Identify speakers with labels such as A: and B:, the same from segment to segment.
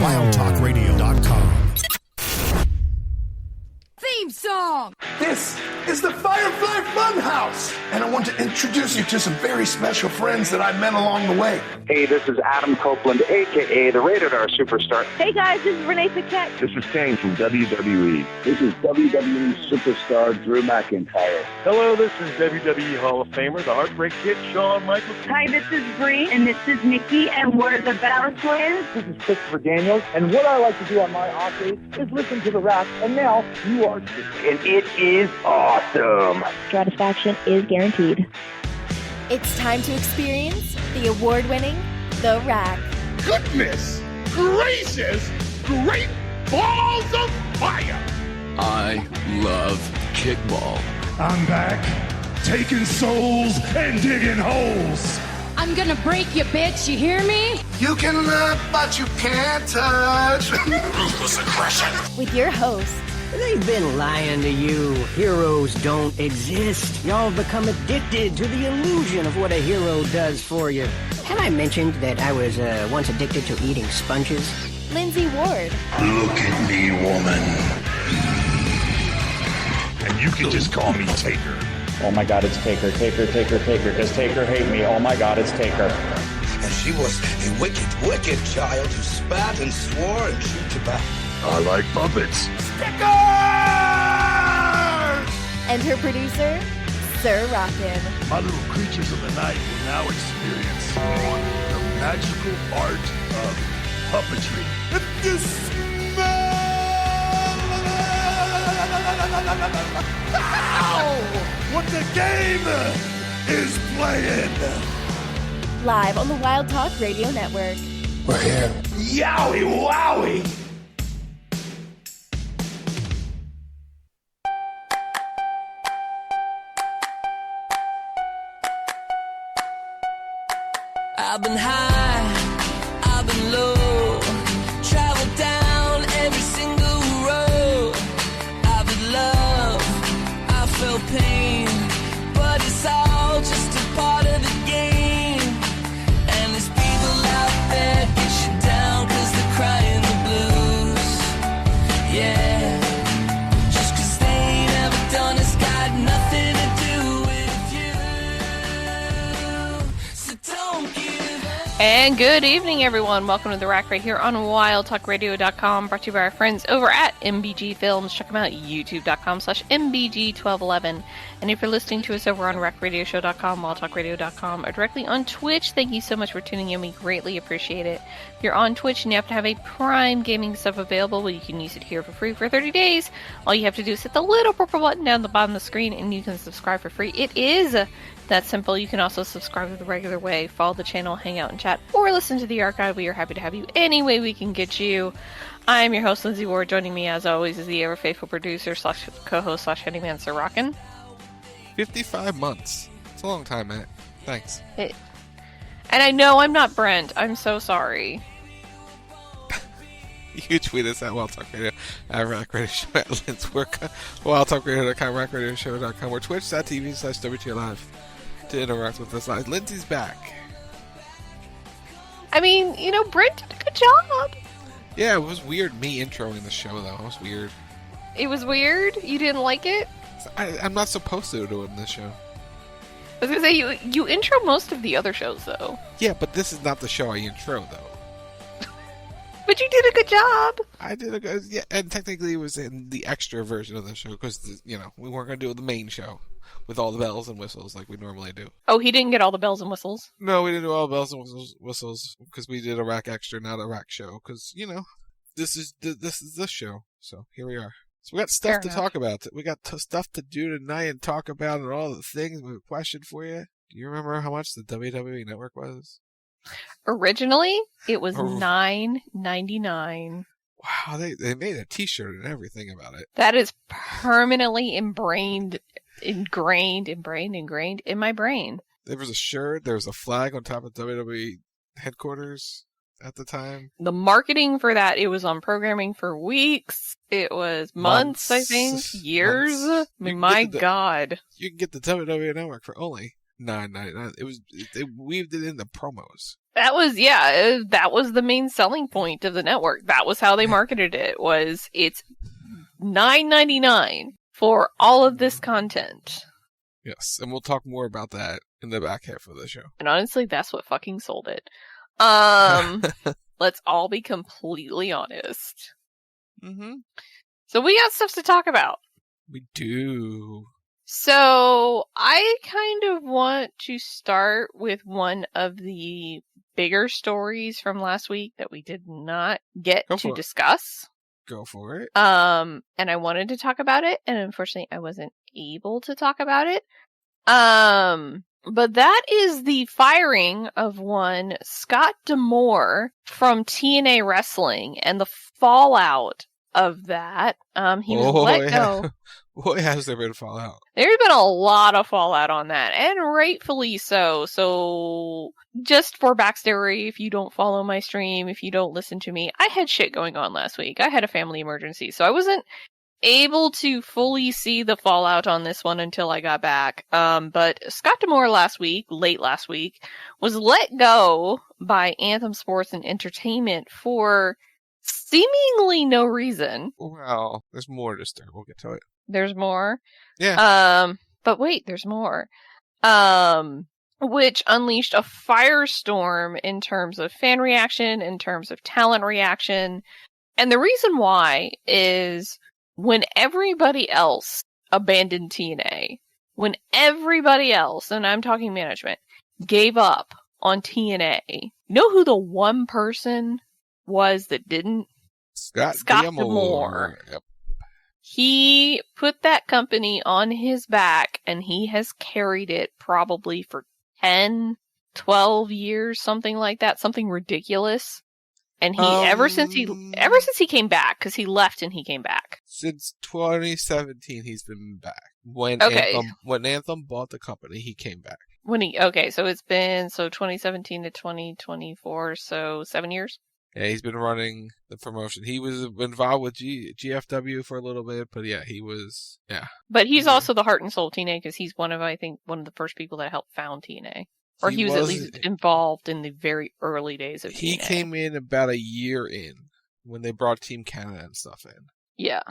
A: WildTalkRadio.com.
B: Theme song!
C: This is the Firefly Funhouse, and I want to introduce you to some very special friends that I met along the way.
D: Hey, this is Adam Copeland, a.k.a. the Rated R Superstar.
E: Hey guys, this is Renee Paquette.
F: This is Kane from WWE.
G: This is WWE Superstar Drew McIntyre.
H: Hello, this is WWE Hall of Famer, the Heartbreak Kid, Shawn Michaels.
E: Hi, this is Bree, and this is Nikki, and we're the Battle Twins.
I: This is Christopher Daniels, and what I like to do on my off days is listen to the rap, and now you are too.
D: And it is awesome.
E: Satisfaction is guaranteed.
B: It's time to experience the award-winning The Rack.
C: Goodness gracious, great balls of fire!
J: I love kickball.
A: I'm back, taking souls and digging holes.
B: I'm gonna break you, bitch, you hear me?
C: You can look, but you can't touch. Ruthless aggression.
B: With your host,
K: They've been lying to you. Heroes don't exist. Y'all become addicted to the illusion of what a hero does for you. Have I mentioned that I was once addicted to eating sponges?
B: Lindsey Ward.
C: Look at me, woman.
A: And you can just call me Taker.
I: Oh my god, it's Taker, Taker, Taker, Taker. Does Taker hate me? Oh my god, it's Taker.
C: And she was a wicked, wicked child who spat and swore and chewed tobacco.
A: I like puppets.
B: And her producer, Sir Rockin.
A: My little creatures of the night will now experience the magical art of puppetry. If you smell what the game is playing.
B: Live on the Wild Talk Radio Network.
C: We're here. Yowie wowie!
L: I've been high, I've been low, traveled down every single road. I've had love, I felt pain, but it's all just a part of the game. And there's people out there get you down 'cause they're crying the blues. Yeah, just 'cause they ain't ever done it's got nothing to do with you. So don't give.
M: And good evening, everyone. Welcome to The Rack right here on WildTalkRadio.com, brought to you by our friends over at MBG Films. Check them out, youtube.com/MBG1211. And if you're listening to us over on RackRadioshow.com, WildTalkRadio.com, or directly on Twitch, thank you so much for tuning in. We greatly appreciate it. If you're on Twitch and you happen to have a Prime Gaming sub available, well, you can use it here for free for 30 days. All you have to do is hit the little purple button down the bottom of the screen, and you can subscribe for free. It is that simple. You can also subscribe the regular way, follow the channel, hang out and chat, or listen to the archive. We are happy to have you any way we can get you. I'm your host, Lindsey Ward. Joining me, as always, is the ever-faithful producer / co-host / handyman, Sir Rockin.
N: 55 months. It's a long time, man. Thanks.
M: And I know I'm not Brent. I'm so sorry.
N: You tweet us at Wild Talk Radio, at Rack Radio Show, at Linswork, WildTalkRadio.com, RackRadioShow.com, or Twitch.tv/WT Live to interact with us live. Lindsay's back.
M: I mean, Brent did a good job.
N: Yeah, it was weird me introing the show, though. It was weird.
M: It was weird? You didn't like it?
N: I'm not supposed to do it in this show.
M: I was going to say, you intro most of the other shows, though.
N: Yeah, but this is not the show I intro, though.
M: But you did a good job.
N: I did a good, yeah, and technically it was in the extra version of the show, because, we weren't going to do the main show with all the bells and whistles like we normally do.
M: Oh, he didn't get all the bells and whistles?
N: No, we didn't do all the bells and whistles, because we did a Rack Extra, not a Rack show, because, this is this show, so here we are. So we got stuff to talk about. We got stuff to do tonight and talk about and all the things. We have a question for you. Do you remember how much the WWE Network was?
M: Originally, it was $9.99.
N: Wow, they made a T-shirt and everything about it.
M: That is permanently ingrained in my brain.
N: There was a shirt. There was a flag on top of WWE headquarters at the time.
M: The marketing for that, it was on programming for weeks. It was months, I think. Years. I mean, my God.
N: You can get the WWE Network for only $9.99. They weaved it in the promos.
M: That was the main selling point of the network. That was how they marketed it. Was it's $9.99 for all of this content.
N: Yes, and we'll talk more about that in the back half of the show.
M: And honestly, that's what fucking sold it. Let's all be completely honest.
N: Mm-hmm.
M: So we got stuff to talk about.
N: We do.
M: So I kind of want to start with one of the bigger stories from last week that we did not get to discuss.
N: Go for it.
M: And I wanted to talk about it, and unfortunately I wasn't able to talk about it. But that is the firing of one Scott D'Amore from TNA Wrestling and the fallout of that. He was let go.
N: Boy, has there been fallout.
M: There's been a lot of fallout on that, and rightfully so. So, just for backstory, if you don't follow my stream, if you don't listen to me, I had shit going on last week. I had a family emergency, so I wasn't able to fully see the fallout on this one until I got back. But Scott D'Amore late last week, was let go by Anthem Sports and Entertainment for seemingly no reason.
N: Well, there's more to start. We'll get to it.
M: There's more?
N: Yeah.
M: But wait, there's more. Which unleashed a firestorm in terms of fan reaction, in terms of talent reaction. And the reason why is when everybody else abandoned TNA, when everybody else, and I'm talking management, gave up on TNA, you know who the one person was that didn't?
N: Scott
M: D'Amore.
N: Yep.
M: He put that company on his back, and he has carried it probably for 10, 12 years, something like that, something ridiculous. And he, ever since he came back, because he left and he came back.
N: Since 2017, he's been back. When Anthem bought the company, he came back.
M: So it's been 2017 to 2024, so 7 years.
N: Yeah, he's been running the promotion. He was involved with GFW for a little bit, but yeah, he was, yeah.
M: But he's also the heart and soul of TNA, because he's one of the first people that helped found TNA. Or he was at least involved in the very early days of TNA.
N: He came in about a year in, when they brought Team Canada and stuff in.
M: Yeah.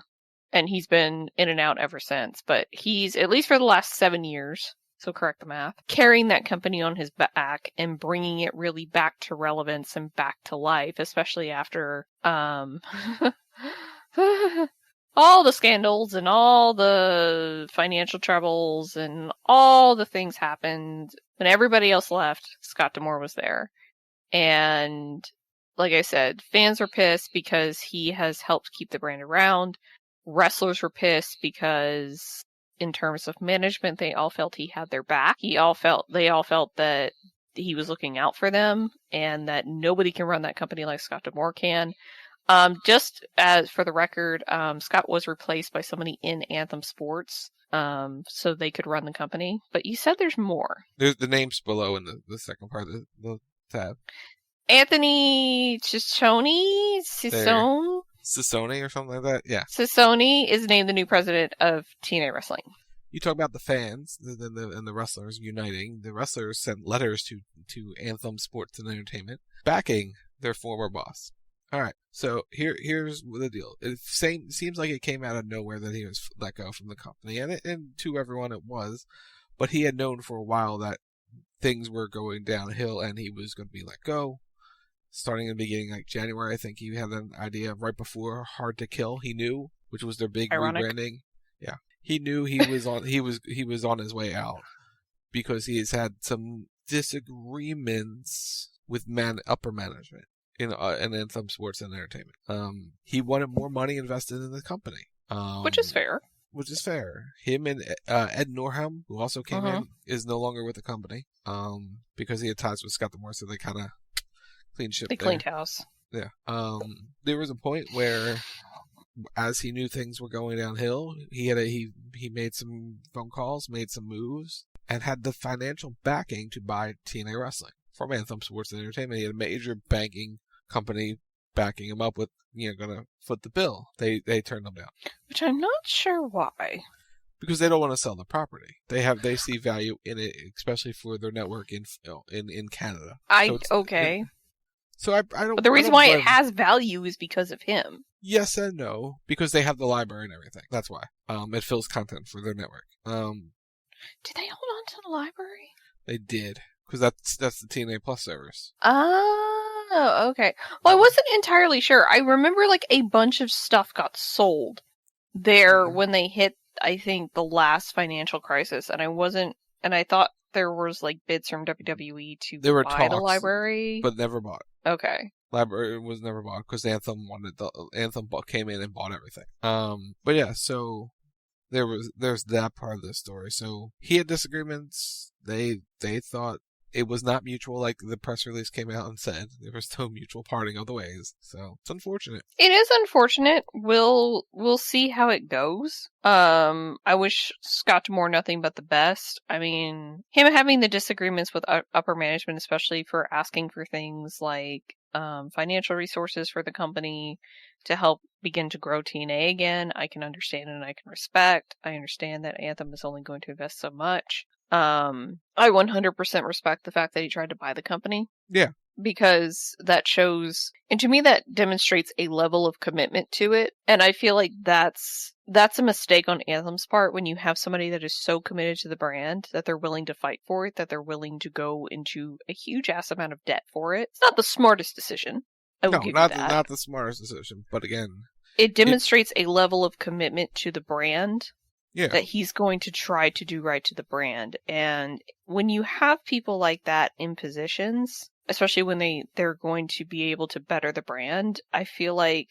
M: And he's been in and out ever since. But he's, at least for the last 7 years, so correct the math, carrying that company on his back and bringing it really back to relevance and back to life, especially after all the scandals and all the financial troubles and all the things happened. When everybody else left, Scott D'Amore was there. And like I said, fans were pissed because he has helped keep the brand around. Wrestlers were pissed because in terms of management, they all felt he had their back. They all felt that he was looking out for them and that nobody can run that company like Scott D'Amore can. Just as for the record, Scott was replaced by somebody in Anthem Sports, so they could run the company. But you said there's more.
N: There's the names below in the second part of the tab.
M: Anthony Ciccione?
N: Ciccione or something like that? Yeah.
M: Ciccione is named the new president of TNA Wrestling.
N: You talk about the fans and the wrestlers uniting. The wrestlers sent letters to Anthem Sports and Entertainment backing their former boss. All right, so here's the deal. It seems like it came out of nowhere that he was let go from the company, and to everyone it was, but he had known for a while that things were going downhill and he was going to be let go. Starting in the beginning, like January, I think he had an idea right before Hard to Kill. He knew, which was their big rebranding. Yeah, he knew he was on on his way out because he has had some disagreements with upper management in Anthem Sports and Entertainment. He wanted more money invested in the company,
M: which is fair.
N: Him and Ed Norham, who also came in, is no longer with the company because he had ties with Scott D'Amore, so they kind of cleaned ship.
M: They cleaned house.
N: Yeah. There was a point where, as he knew things were going downhill, he made some phone calls, made some moves, and had the financial backing to buy TNA Wrestling from Anthem Sports and Entertainment. He had a major banking company backing him up with, gonna foot the bill. They turned him down.
M: Which I'm not sure why.
N: because they don't want to sell the property. They see value in it, especially for their network in Canada.
M: Okay.
N: So I don't.
M: But the reason why it has value is because of him.
N: Yes and no, because they have the library and everything. That's why. It fills content for their network.
M: Did they hold on to the library?
N: They did, because that's the TNA Plus service.
M: Oh, okay. Well, I wasn't entirely sure. I remember like a bunch of stuff got sold there when they hit, I think, the last financial crisis, and I thought there was like bids from WWE to buy the library,
N: but never bought.
M: Okay.
N: Library was never bought because Anthem came in and bought everything. But yeah, so there's that part of the story. So he had disagreements. They thought it was not mutual, like the press release came out and said. There was no mutual parting of the ways. So it's unfortunate.
M: It is unfortunate. We'll see how it goes. I wish Scott D'Amore nothing but the best. I mean, him having the disagreements with upper management, especially for asking for things like financial resources for the company to help begin to grow TNA again, I can understand and I can respect. I understand that Anthem is only going to invest so much. I 100% respect the fact that he tried to buy the company.
N: Yeah.
M: Because that shows, and to me that demonstrates a level of commitment to it. And I feel like that's a mistake on Anthem's part when you have somebody that is so committed to the brand that they're willing to fight for it, that they're willing to go into a huge ass amount of debt for it. It's not the smartest decision.
N: Not the smartest decision, but again,
M: it demonstrates a level of commitment to the brand.
N: Yeah.
M: That he's going to try to do right to the brand. And when you have people like that in positions, especially when they're going to be able to better the brand, I feel like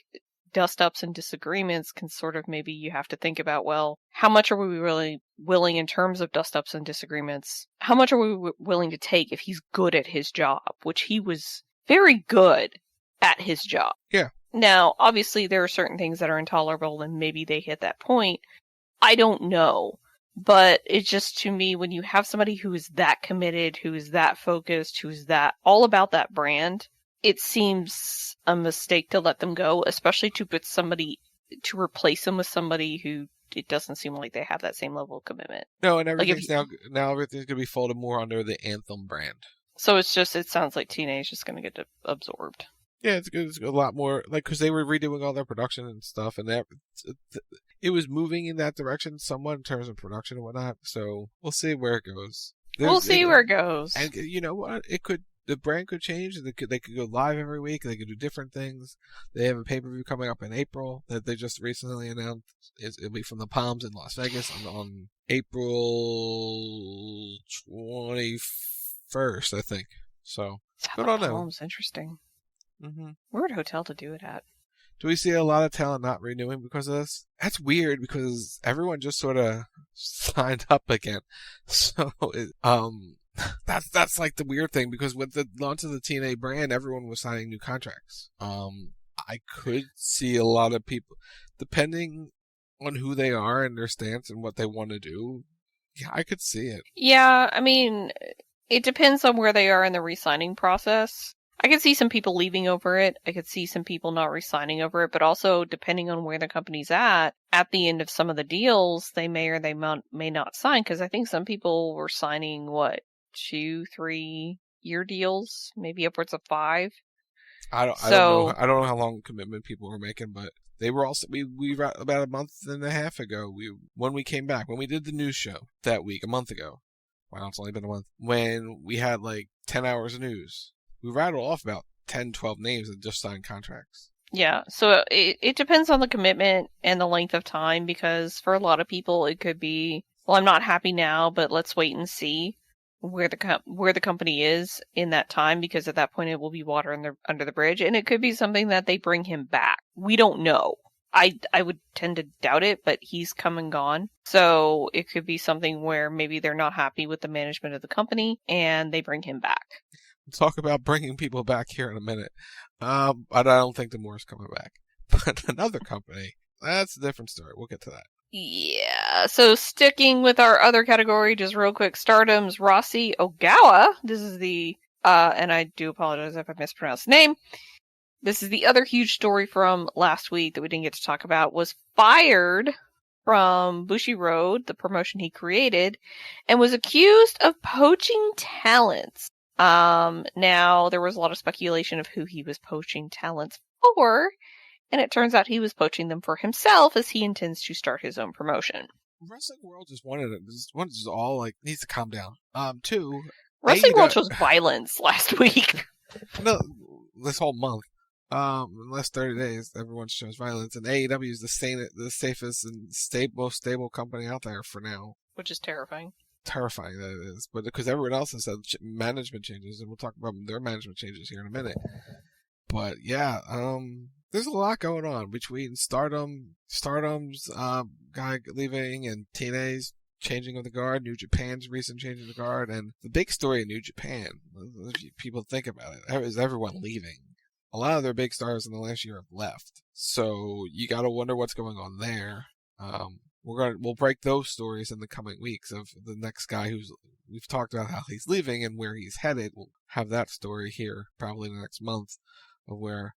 M: dust-ups and disagreements can sort of, maybe you have to think about, well, how much are we really willing in terms of dust-ups and disagreements? How much are we willing to take if he's good at his job, which he was very good at his job.
N: Yeah.
M: Now, obviously, there are certain things that are intolerable, and maybe they hit that point. I don't know. But it's just, to me, when you have somebody who is that committed, who is that focused, who is that all about that brand, it seems a mistake to let them go, especially to replace them with somebody who it doesn't seem like they have that same level of commitment.
N: No, and everything's now everything's going to be folded more under the Anthem brand.
M: So it sounds like TNA is just going to get absorbed.
N: Yeah, it's good. It's a lot more, like, because they were redoing all their production and stuff, and it was moving in that direction somewhat in terms of production and whatnot. So we'll see where it goes.
M: We'll see where it goes.
N: And you know what? The brand could change. They could go live every week. They could do different things. They have a pay-per-view coming up in April that they just recently announced. It'll be from the Palms in Las Vegas on April 21st, I think. So good on them.
M: Palms, interesting.
N: Mm-hmm.
M: Weird hotel to do it at.
N: Do we see a lot of talent not renewing because of this? That's weird because everyone just sort of signed up again. So that's like the weird thing, because with the launch of the TNA brand, everyone was signing new contracts. I could see a lot of people, depending on who they are and their stance and what they want to do. Yeah, I could see it.
M: Yeah, I mean, it depends on where they are in the re-signing process. I could see some people leaving over it. I could see some people not re-signing over it, but also depending on where the company's at the end of some of the deals, they may or they may not sign, because I think some people were signing, 2-3 year deals, maybe upwards of 5.
N: I don't know how long commitment people were making, but they were also, we about a month and a half ago, when we came back, when we did the news show that week, a month ago. Wow, it's only been a month. When we had 10 hours of news. We rattled off about 10, 12 names that just signed contracts.
M: Yeah, so it depends on the commitment and the length of time, because for a lot of people it could be, well, I'm not happy now, but let's wait and see where the company is in that time, because at that point it will be water under the bridge, and it could be something that they bring him back. We don't know. I would tend to doubt it, but he's come and gone. So it could be something where maybe they're not happy with the management of the company and they bring him back.
N: We'll talk about bringing people back here in a minute. But I don't think D'Amore's coming back. But another company, that's a different story. We'll get to that.
M: Yeah, so sticking with our other category, just real quick, Stardom's Rossi Ogawa. This is the, and I do apologize if I mispronounced the name. This is the other huge story from last week that we didn't get to talk about, was fired from Bushiroad, the promotion he created, and was accused of poaching talents. Now, there was a lot of speculation of who he was poaching talents for, and it turns out he was poaching them for himself as he intends to start his own promotion.
N: Wrestling World just wanted all like needs to calm down. Two,
M: Wrestling World chose violence last week.
N: No, this whole month. In the last 30 days, everyone shows violence, and AEW is the safest and most stable company out there for now.
M: Which is terrifying.
N: Terrifying that it is, but because everyone else has had management changes, and we'll talk about their management changes here in a minute. But yeah, there's a lot going on between Stardom's guy leaving, and TNA's changing of the guard, New Japan's recent changing of the guard, and the big story in New Japan, if people think about it, is everyone leaving. A lot of their big stars in the last year have left, so you gotta wonder what's going on there. We'll break those stories in the coming weeks of the next guy we've talked about how he's leaving and where he's headed. We'll have that story here probably in the next month of where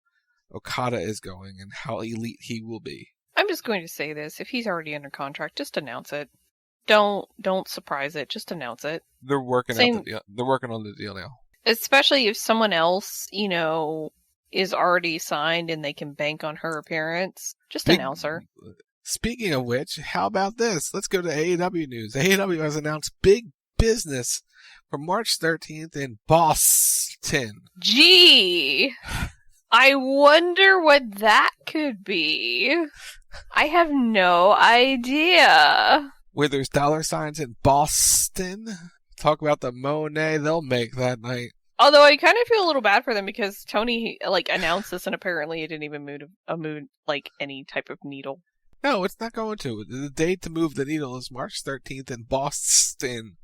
N: Okada is going and how elite he will be.
M: I'm just going to say this: if he's already under contract, just announce it. Don't surprise it. Just announce it.
N: They're working on the deal now. Especially
M: if someone else, is already signed and they can bank on her appearance. Just announce her.
N: Speaking of which, how about this? Let's go to AEW news. AEW has announced big business for March 13th in Boston.
M: Gee, I wonder what that could be. I have no idea.
N: Where there's dollar signs in Boston. Talk about the Monet they'll make that night.
M: Although I kind of feel a little bad for them because Tony announced this and apparently it didn't even move any type of needle.
N: No, it's not going to. The date to move the needle is March 13th in Boston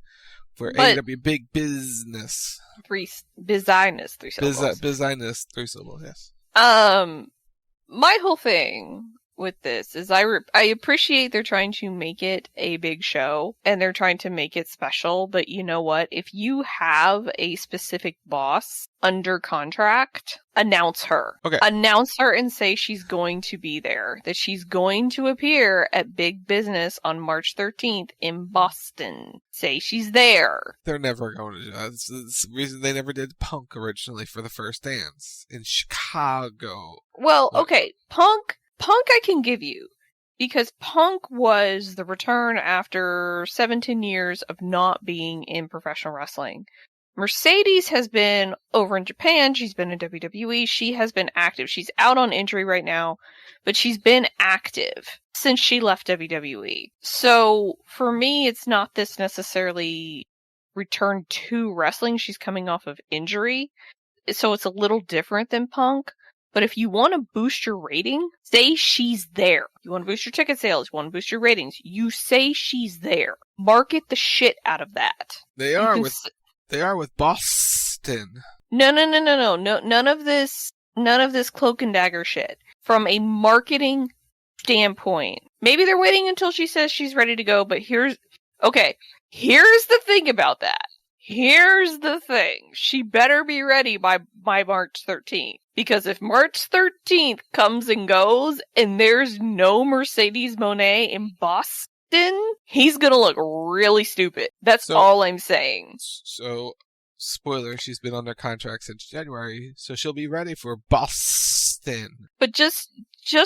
N: for AEW Big Business.
M: Business, 3 syllables.
N: Business, 3 syllables, yes.
M: My whole thing with this is I appreciate they're trying to make it a big show and they're trying to make it special, but you know what? If you have a specific boss under contract, announce her.
N: Okay.
M: Announce her and say she's going to be there, that she's going to appear at Big Business on March 13th in Boston. Say she's there.
N: They're never going to do that. It's the reason they never did Punk originally for the first dance in Chicago.
M: Well, okay, Punk I can give you, because Punk was the return after 17 years of not being in professional wrestling. Mercedes has been over in Japan, she's been in WWE, she has been active. She's out on injury right now, but she's been active since she left WWE. So, for me, it's not this necessarily return to wrestling, she's coming off of injury. So it's a little different than Punk. But if you want to boost your rating, say she's there. You want to boost your ticket sales, you want to boost your ratings, you say she's there. Market the shit out of that.
N: They are with Boston.
M: No, none of this cloak and dagger shit. From a marketing standpoint. Maybe they're waiting until she says she's ready to go, but here's the thing about that. Here's the thing. She better be ready by March 13th. Because if March 13th comes and goes and there's no Mercedes Moné in Boston, he's gonna look really stupid. That's all I'm saying.
N: So, spoiler, she's been under contract since January, so she'll be ready for Boston.
M: But just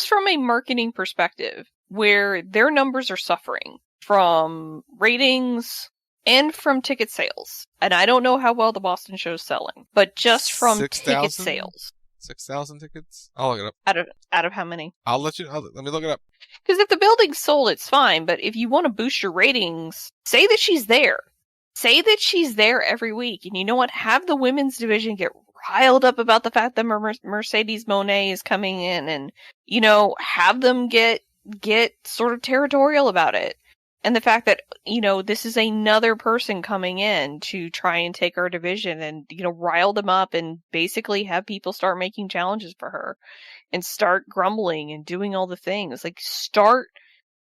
M: from a marketing perspective, where their numbers are suffering from ratings and from ticket sales. And I don't know how well the Boston show's selling, but just from
N: 6,000?
M: ticket sales.
N: 6,000 tickets? I'll look it up.
M: Out of how many?
N: Let me look it up.
M: Because if the building's sold, it's fine, but if you want to boost your ratings, say that she's there. Say that she's there every week. And you know what? Have the women's division get riled up about the fact that Mercedes Moné is coming in and, have them get sort of territorial about it. And the fact that, this is another person coming in to try and take our division and, rile them up and basically have people start making challenges for her and start grumbling and doing all the things. Like, start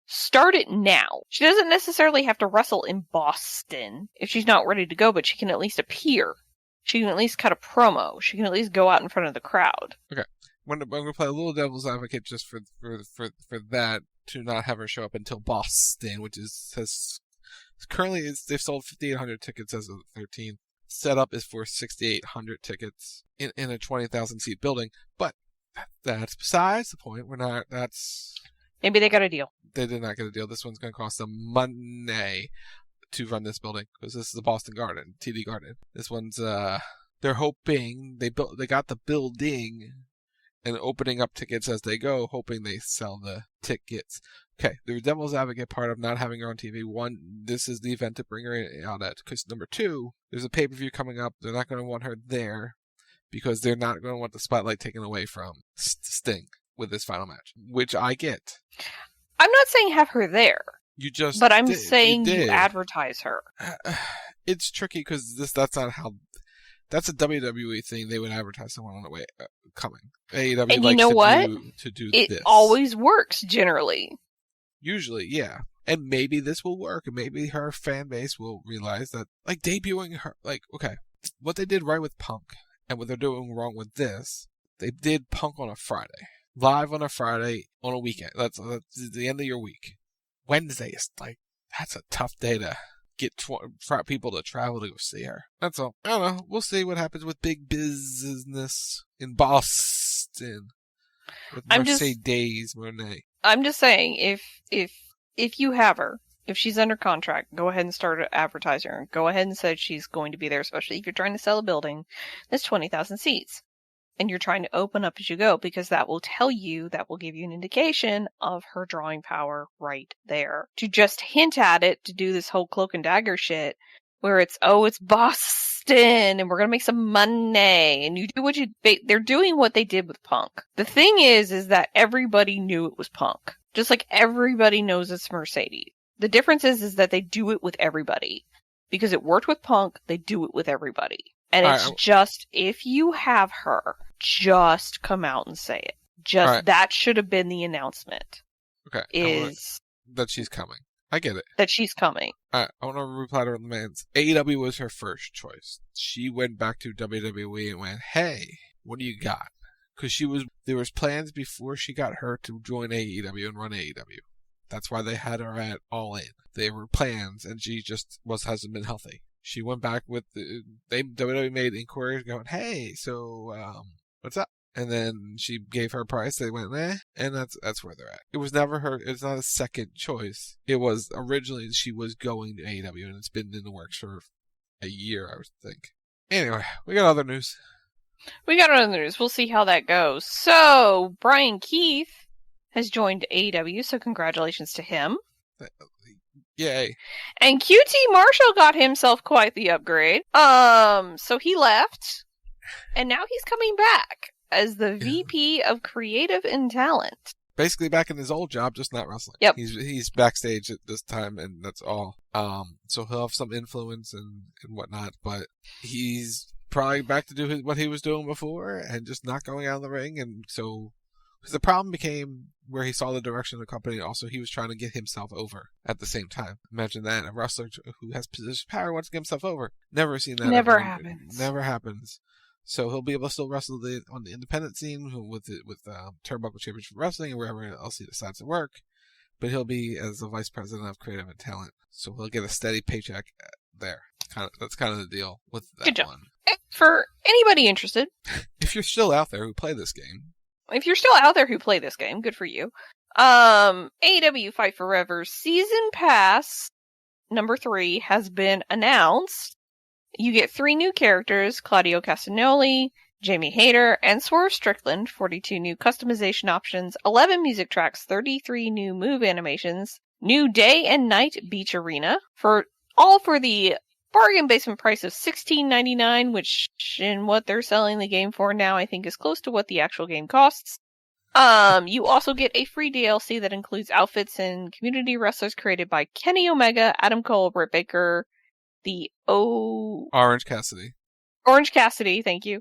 M: it now. She doesn't necessarily have to wrestle in Boston if she's not ready to go, but she can at least appear. She can at least cut a promo. She can at least go out in front of the crowd.
N: Okay. I'm going to play a little devil's advocate just for that. to not have her show up until Boston, which currently they've sold 5,800 tickets as of the 13th. Setup is for 6,800 tickets in a 20,000 seat building, but that's besides the point.
M: Maybe they got a deal.
N: They did not get a deal. This one's going to cost them money to run this building because this is the Boston Garden, TD Garden. This one's they're hoping they got the building and opening up tickets as they go, hoping they sell the tickets. Okay, the Devil's Advocate part of not having her on TV. One, this is the event to bring her out at. Because number two, there's a pay-per-view coming up. They're not going to want her there because they're not going to want the spotlight taken away from Sting with this final match, which I get.
M: I'm not saying have her there. But I'm saying you advertise her.
N: It's tricky because that's not how. That's a WWE thing. They would advertise someone on the way coming. AEW
M: and
N: likes
M: you know what?
N: To do
M: it
N: this.
M: Always works generally.
N: Usually, yeah. And maybe this will work, and maybe her fan base will realize that, like, debuting her, like, okay, what they did right with Punk, and what they're doing wrong with this, they did Punk on a Friday. Live on a Friday, on a weekend. That's the end of your week. Wednesday is, like, that's a tough day to get people to travel to go see her. That's all. I don't know. We'll see what happens with big business in Boston. With Mercedes Moné.
M: I'm just saying, if you have her, if she's under contract, go ahead and start advertising her. Go ahead and say she's going to be there, especially if you're trying to sell a building that's 20,000 seats. And you're trying to open up as you go, because that will give you an indication of her drawing power right there. To just hint at it, to do this whole cloak and dagger shit, where it's Boston, and we're gonna make some money, and you do they're doing what they did with Punk. The thing is that everybody knew it was Punk. Just like everybody knows it's Mercedes. The difference is that they do it with everybody. Because it worked with Punk, they do it with everybody. And it's just, if you have her, just come out and say it. That should have been the announcement.
N: Okay. That she's coming. I get it.
M: That she's coming.
N: Alright, I want to reply to the man's. AEW was her first choice. She went back to WWE and went, hey, what do you got? Because there was plans before she got hurt to join AEW and run AEW. That's why they had her at All In. There were plans, and she just hasn't been healthy. She went back with WWE made inquiries going, hey, so what's up? And then she gave her a price. They went, and that's where they're at. It was never her. It's not a second choice. It was originally she was going to AEW, and it's been in the works for a year, I would think. Anyway, we got other news.
M: We'll see how that goes. So Brian Keith has joined AEW, so congratulations to him.
N: Yay.
M: And QT Marshall got himself quite the upgrade. So he left, and now he's coming back as the VP of Creative and Talent.
N: Basically back in his old job, just not wrestling.
M: Yep.
N: He's backstage at this time, and that's all. So he'll have some influence and whatnot, but he's probably back to do what he was doing before, and just not going out of the ring, and so... Because the problem became where he saw the direction of the company. Also, he was trying to get himself over at the same time. Imagine that. A wrestler who has position power wants to get himself over. Never seen that.
M: Never happens.
N: Never happens. So he'll be able to still wrestle on the independent scene with Turnbuckle Championship Wrestling and wherever else he decides to work. But he'll be as the vice president of creative and talent. So he'll get a steady paycheck there. That's kind of the deal with that.
M: Good job.
N: One.
M: For anybody interested.
N: If you're still out there who play this game.
M: If you're still out there who play this game, good for you. AEW Fight Forever Season Pass number 3 has been announced. You get 3 new characters, Claudio Castagnoli, Jamie Hayter, and Swerve Strickland, 42 new customization options, 11 music tracks, 33 new move animations, new day and night beach arena, for the bargain basement price of $16.99, which in what they're selling the game for now, I think is close to what the actual game costs. You also get a free DLC that includes outfits and community wrestlers created by Kenny Omega, Adam Cole, Britt Baker,
N: Orange Cassidy, thank you,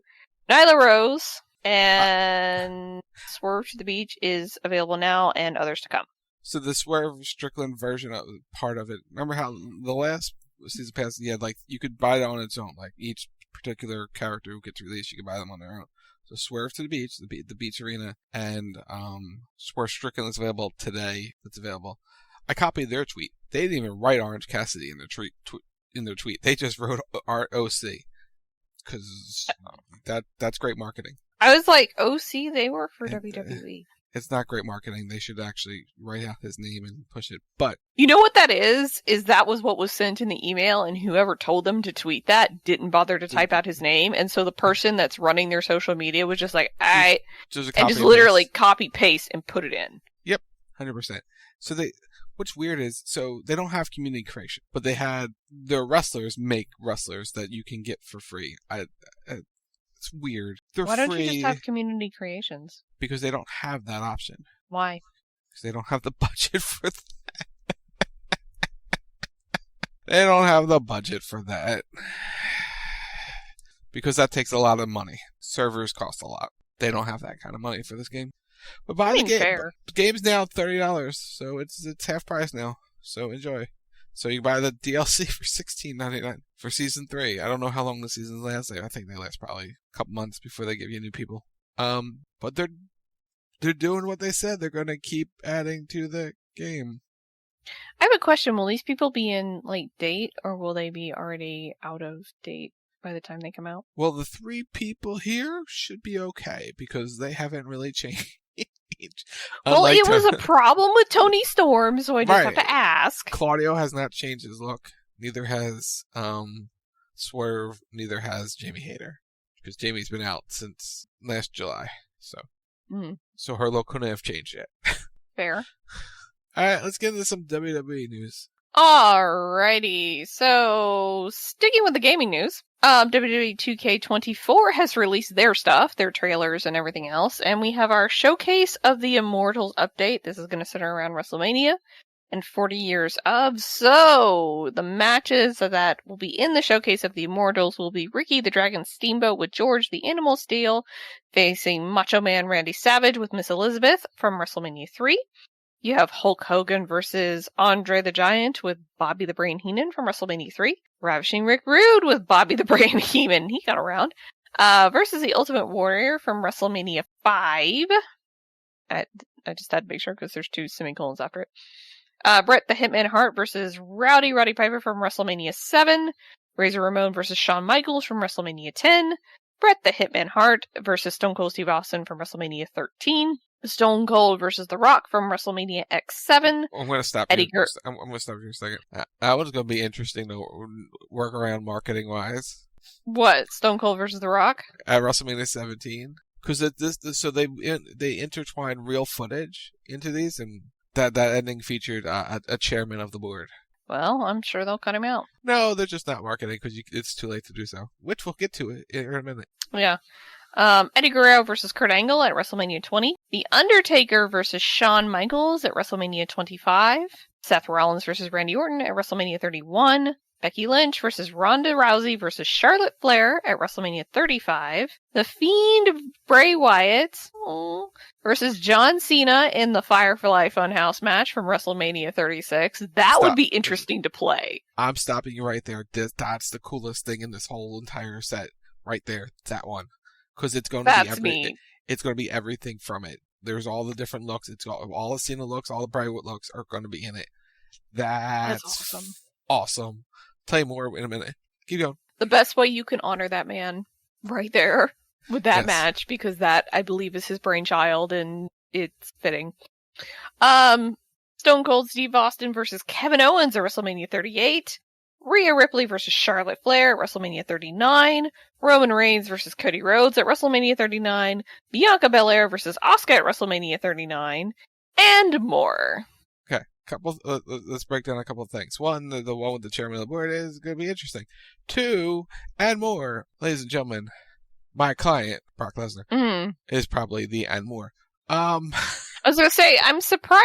N: Nyla Rose, and Swerve to the Beach is available now, and others to come. So the Swerve Strickland version of part of it. Remember how the last season pass, you could buy it on its own. Like each particular character who gets released, you could buy them on their own. So Swerve to the Beach, the Beach Arena, and Swerve Strickland is available today. That's available. I copied their tweet. They didn't even write Orange Cassidy in their tweet. They just wrote ROC because that's great marketing.
M: I was like, OC, they work for WWE.
N: It's not great marketing. They should actually write out his name and push it. But
M: you know what that is? That was what was sent in the email, and whoever told them to tweet that didn't bother to type out his name, and so the person that's running their social media was just like, and just literally copy paste and put it in.
N: Yep, 100%. So what's weird is, so they don't have community creation, but they had their wrestlers make wrestlers that you can get for free. It's weird. They're
M: Why don't
N: free
M: you just have community creations?
N: Because they don't have that option.
M: Why?
N: Because they don't have the budget for that. They don't have the budget for that. Because that takes a lot of money. Servers cost a lot. They don't have that kind of money for this game. But buy the game.
M: Fair.
N: The game's now $30, so it's half price now. So enjoy. So you buy the DLC for $16.99 for Season 3. I don't know how long the seasons last. I think they last probably a couple months before they give you new people. But they're doing what they said. They're going to keep adding to the game.
M: I have a question. Will these people be in late date, or will they be already out of date by the time they come out?
N: Well, the 3 people here should be okay because they haven't really changed.
M: Well, it was a problem with Tony Storm, so I just have to ask.
N: Claudio has not changed his look. Neither has Swerve. Neither has Jamie Hayter. Because Jamie's been out since last July. So her look couldn't have changed yet.
M: Fair.
N: Alright, let's get into some WWE news.
M: Alrighty, so sticking with the gaming news, WWE 2K24 has released their stuff, their trailers and everything else, and we have our showcase of the Immortals update. This is going to center around Wrestlemania and 40 years of. So, the matches that will be in the showcase of the Immortals will be Ricky the Dragon Steamboat with George the Animal Steel facing Macho Man Randy Savage with Miss Elizabeth from Wrestlemania 3. You have Hulk Hogan versus Andre the Giant with Bobby the Brain Heenan from WrestleMania 3. Ravishing Rick Rude with Bobby the Brain Heenan. He got around. Versus the Ultimate Warrior from WrestleMania 5. I just had to make sure because there's 2 semicolons after it. Bret the Hitman Hart versus Roddy Piper from WrestleMania 7. Razor Ramon versus Shawn Michaels from WrestleMania 10. Bret the Hitman Hart versus Stone Cold Steve Austin from WrestleMania 13. Stone Cold versus The Rock from WrestleMania X7.
N: I'm going to stop you. I'm going to stop you for a second. That one's going to be interesting to work around marketing-wise.
M: What? Stone Cold versus The Rock?
N: At WrestleMania 17. Because so they intertwine real footage into these, and that ending featured a chairman of the board.
M: Well, I'm sure they'll cut him out.
N: No, they're just not marketing because it's too late to do so. Which we'll get to it in a minute.
M: Yeah. Eddie Guerrero versus Kurt Angle at WrestleMania 20. The Undertaker versus Shawn Michaels at WrestleMania 25. Seth Rollins versus Randy Orton at WrestleMania 31. Becky Lynch versus Ronda Rousey versus Charlotte Flair at WrestleMania 35. The Fiend Bray Wyatt versus John Cena in the Fire for Life Funhouse match from WrestleMania 36. That would be interesting to play.
N: I'm stopping you right there. That's the coolest thing in this whole entire set. Right there. That one. Because it's going to be it's going to be everything from it. There's all the different looks. It's all the Cena looks, all the Bray looks are going to be in it. That's awesome. Tell you more in a minute. Keep going.
M: The best way you can honor that man right there with that match, because that, I believe, is his brainchild and it's fitting. Stone Cold Steve Austin versus Kevin Owens at WrestleMania 38. Rhea Ripley versus Charlotte Flair at WrestleMania 39. Roman Reigns versus Cody Rhodes at WrestleMania 39. Bianca Belair versus Asuka at WrestleMania 39. And more.
N: Okay, let's break down a couple of things. One, the one with the chairman of the board is going to be interesting. 2, and more. Ladies and gentlemen, my client, Brock Lesnar, is probably the and more.
M: I was going to say, I'm surprised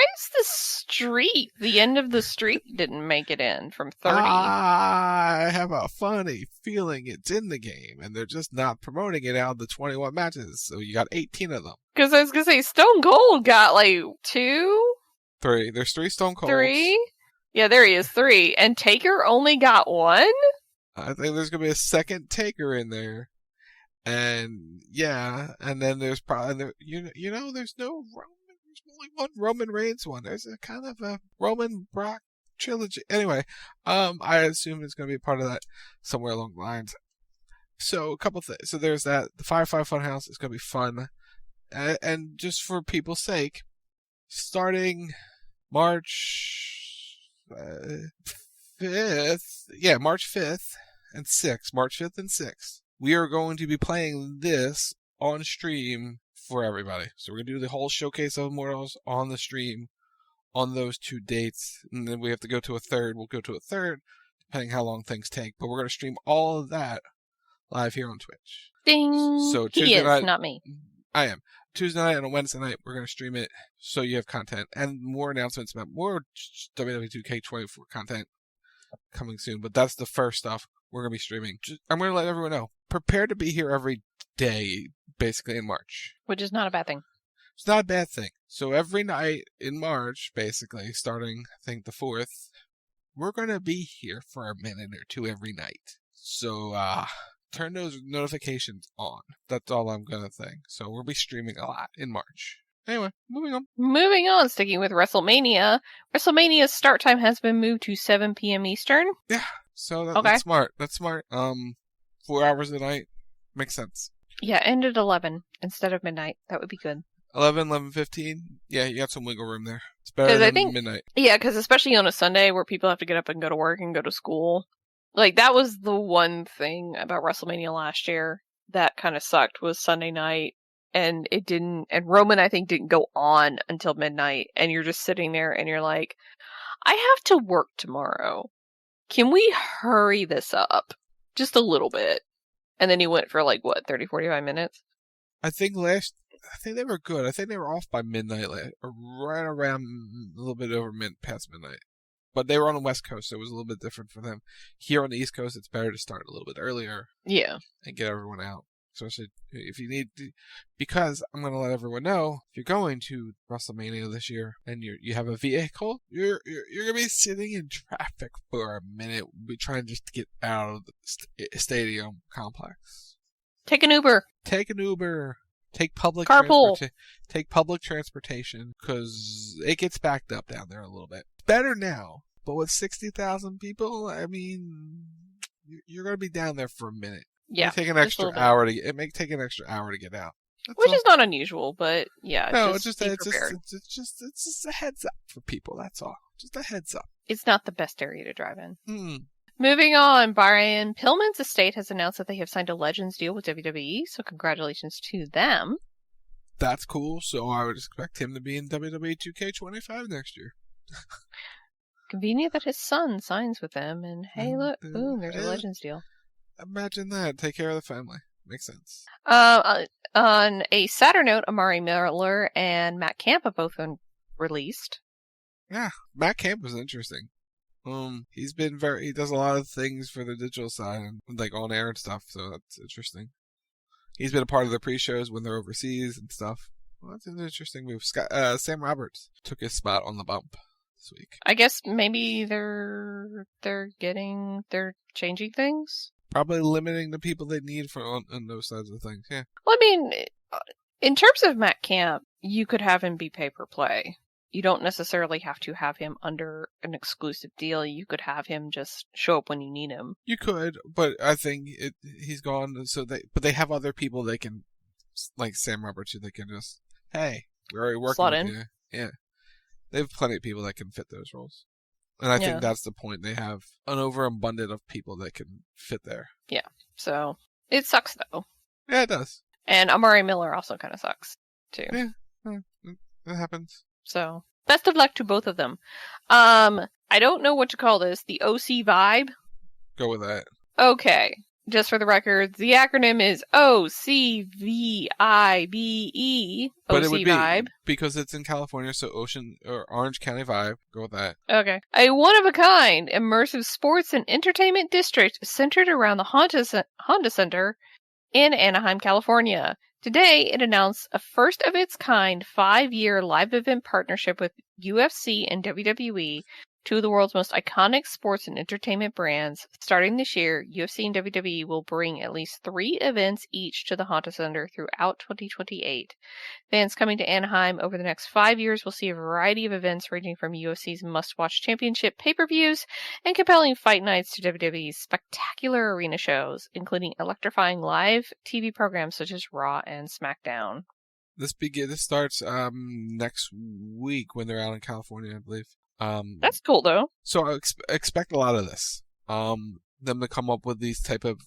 M: the end of the streak didn't make it in from 30.
N: I have a funny feeling it's in the game, and they're just not promoting it out of the 21 matches, so you got 18 of them.
M: Because I was going to say, Stone Cold got, 2?
N: 3. There's 3 Stone Colds.
M: 3? Yeah, there he is, 3. And Taker only got 1?
N: I think there's going to be a second Taker in there. And yeah, and then there's probably there's no Roman. There's only one Roman Reigns one. There's a kind of a Roman Brock trilogy. Anyway, I assume it's going to be part of that somewhere along the lines. So a couple things. So there's that. The Firefly Funhouse is going to be fun, and just for people's sake, starting March 5th. Yeah, March 5th and 6th. March 5th and 6th. We are going to be playing this on stream for everybody. So we're going to do the whole showcase of Immortals on the stream on those 2 dates. And then we have to go to a third. We'll go to a third, depending how long things take. But we're going to stream all of that live here on Twitch.
M: Ding!
N: So
M: Tuesday night, not me.
N: I am. Tuesday night and a Wednesday night, we're going to stream it so you have content. And more announcements about more WWE 2K24 content coming soon. But that's the first stuff we're going to be streaming. I'm going to let everyone know. Prepare to be here every day, basically, in March.
M: Which is not a bad thing.
N: It's not a bad thing. So every night in March, basically, starting, I think, the 4th, we're going to be here for a minute or two every night. So, turn those notifications on. That's all I'm going to think. So we'll be streaming a lot in March. Anyway, moving on.
M: Moving on, sticking with WrestleMania. WrestleMania's start time has been moved to 7 p.m. Eastern.
N: Yeah, so that's smart. That's smart. 4 hours a night makes sense.
M: Yeah, end at 11 instead of midnight. That would be good.
N: 11:15. Yeah, you got some wiggle room there. It's better than midnight.
M: Yeah, because especially on a Sunday where people have to get up and go to work and go to school. Like, that was the one thing about WrestleMania last year that kind of sucked, was Sunday night. And it didn't, and Roman, I think, didn't go on until midnight. And you're just sitting there and you're like, I have to work tomorrow. Can we hurry this up just a little bit? And then he went for 30, 45 minutes?
N: I think they were good. I think they were off by midnight, or right around a little bit over past midnight. But they were on the West Coast, so it was a little bit different for them. Here on the East Coast, it's better to start a little bit earlier.
M: Yeah.
N: And get everyone out. Especially if you need to, because I'm going to let everyone know, if you're going to WrestleMania this year and you have a vehicle, you're going to be sitting in traffic for a minute, be trying just to get out of the stadium complex.
M: Take an Uber.
N: Take public
M: carpool.
N: Take public transportation, because it gets backed up down there a little bit. It's better now, but with 60,000 people, I mean, you're going to be down there for a minute.
M: Yeah,
N: it may take an extra hour to get out.
M: Which is not unusual, but yeah.
N: No, it's just a heads up for people. That's all. Just a heads up.
M: It's not the best area to drive in. Moving on, Brian Pillman's estate has announced that they have signed a Legends deal with WWE, so congratulations to them.
N: That's cool. So I would expect him to be in WWE 2K25 next year.
M: Convenient that his son signs with them, and hey, look, boom, there's a Legends deal.
N: Imagine that. Take care of the family. Makes sense.
M: On a sadder note, Amari Miller and Matt Camp have both been released.
N: Yeah, Matt Camp was interesting. He does a lot of things for the digital side and on air and stuff, so that's interesting. He's been a part of the pre-shows when they're overseas and stuff. Well, that's an interesting move. Sam Roberts took his spot on the bump this week.
M: I guess maybe they're changing things.
N: Probably limiting the people they need on those sides of things, yeah.
M: Well, I mean, in terms of Matt Camp, you could have him be pay-per-play. You don't necessarily have to have him under an exclusive deal. You could have him just show up when you need him.
N: You could, but I think he's gone, but they have other people they can, like Sam Roberts, who they can just, hey, we're already working
M: slot
N: with
M: in.
N: you. Yeah. They have plenty of people that can fit those roles. And I think that's the point. They have an overabundance of people that can fit there.
M: Yeah. So, it sucks, though.
N: Yeah, it does.
M: And Amari Miller also kind of sucks, too.
N: Yeah, it happens.
M: So, best of luck to both of them. I don't know what to call this. The OC vibe?
N: Go with that.
M: Okay. Just for the record, the acronym is OCVIBE.
N: But
M: OC
N: it would be,
M: Vibe.
N: because it's in California, so Orange County Vibe. Go with that.
M: Okay. A one-of-a-kind immersive sports and entertainment district centered around the Honda Center in Anaheim, California. Today, it announced a first-of-its-kind 5-year live event partnership with UFC and WWE two of the world's most iconic sports and entertainment brands. Starting this year, UFC and WWE will bring at least 3 events each to the Honda Center throughout 2028. Fans coming to Anaheim over the next 5 years will see a variety of events ranging from UFC's must-watch championship pay-per-views and compelling fight nights to WWE's spectacular arena shows, including electrifying live TV programs such as Raw and SmackDown.
N: This starts next week when they're out in California, I believe.
M: That's cool, though.
N: So I expect a lot of this. Them to come up with these type of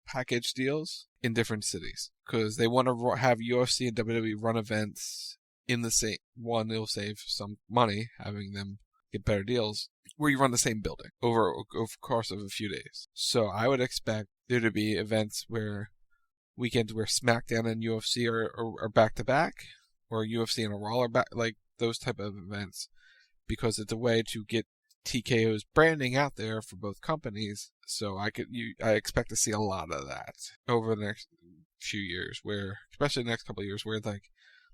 N: package deals in different cities, because they want to have UFC and WWE run events in the same one. It'll save some money having them get better deals where you run the same building over the course of a few days. So I would expect there to be events weekends where SmackDown and UFC are back to back, or UFC and a Raw are back, like those type of events, because it's a way to get TKO's branding out there for both companies. So I expect to see a lot of that over the next few years, where, especially the next couple of years, where like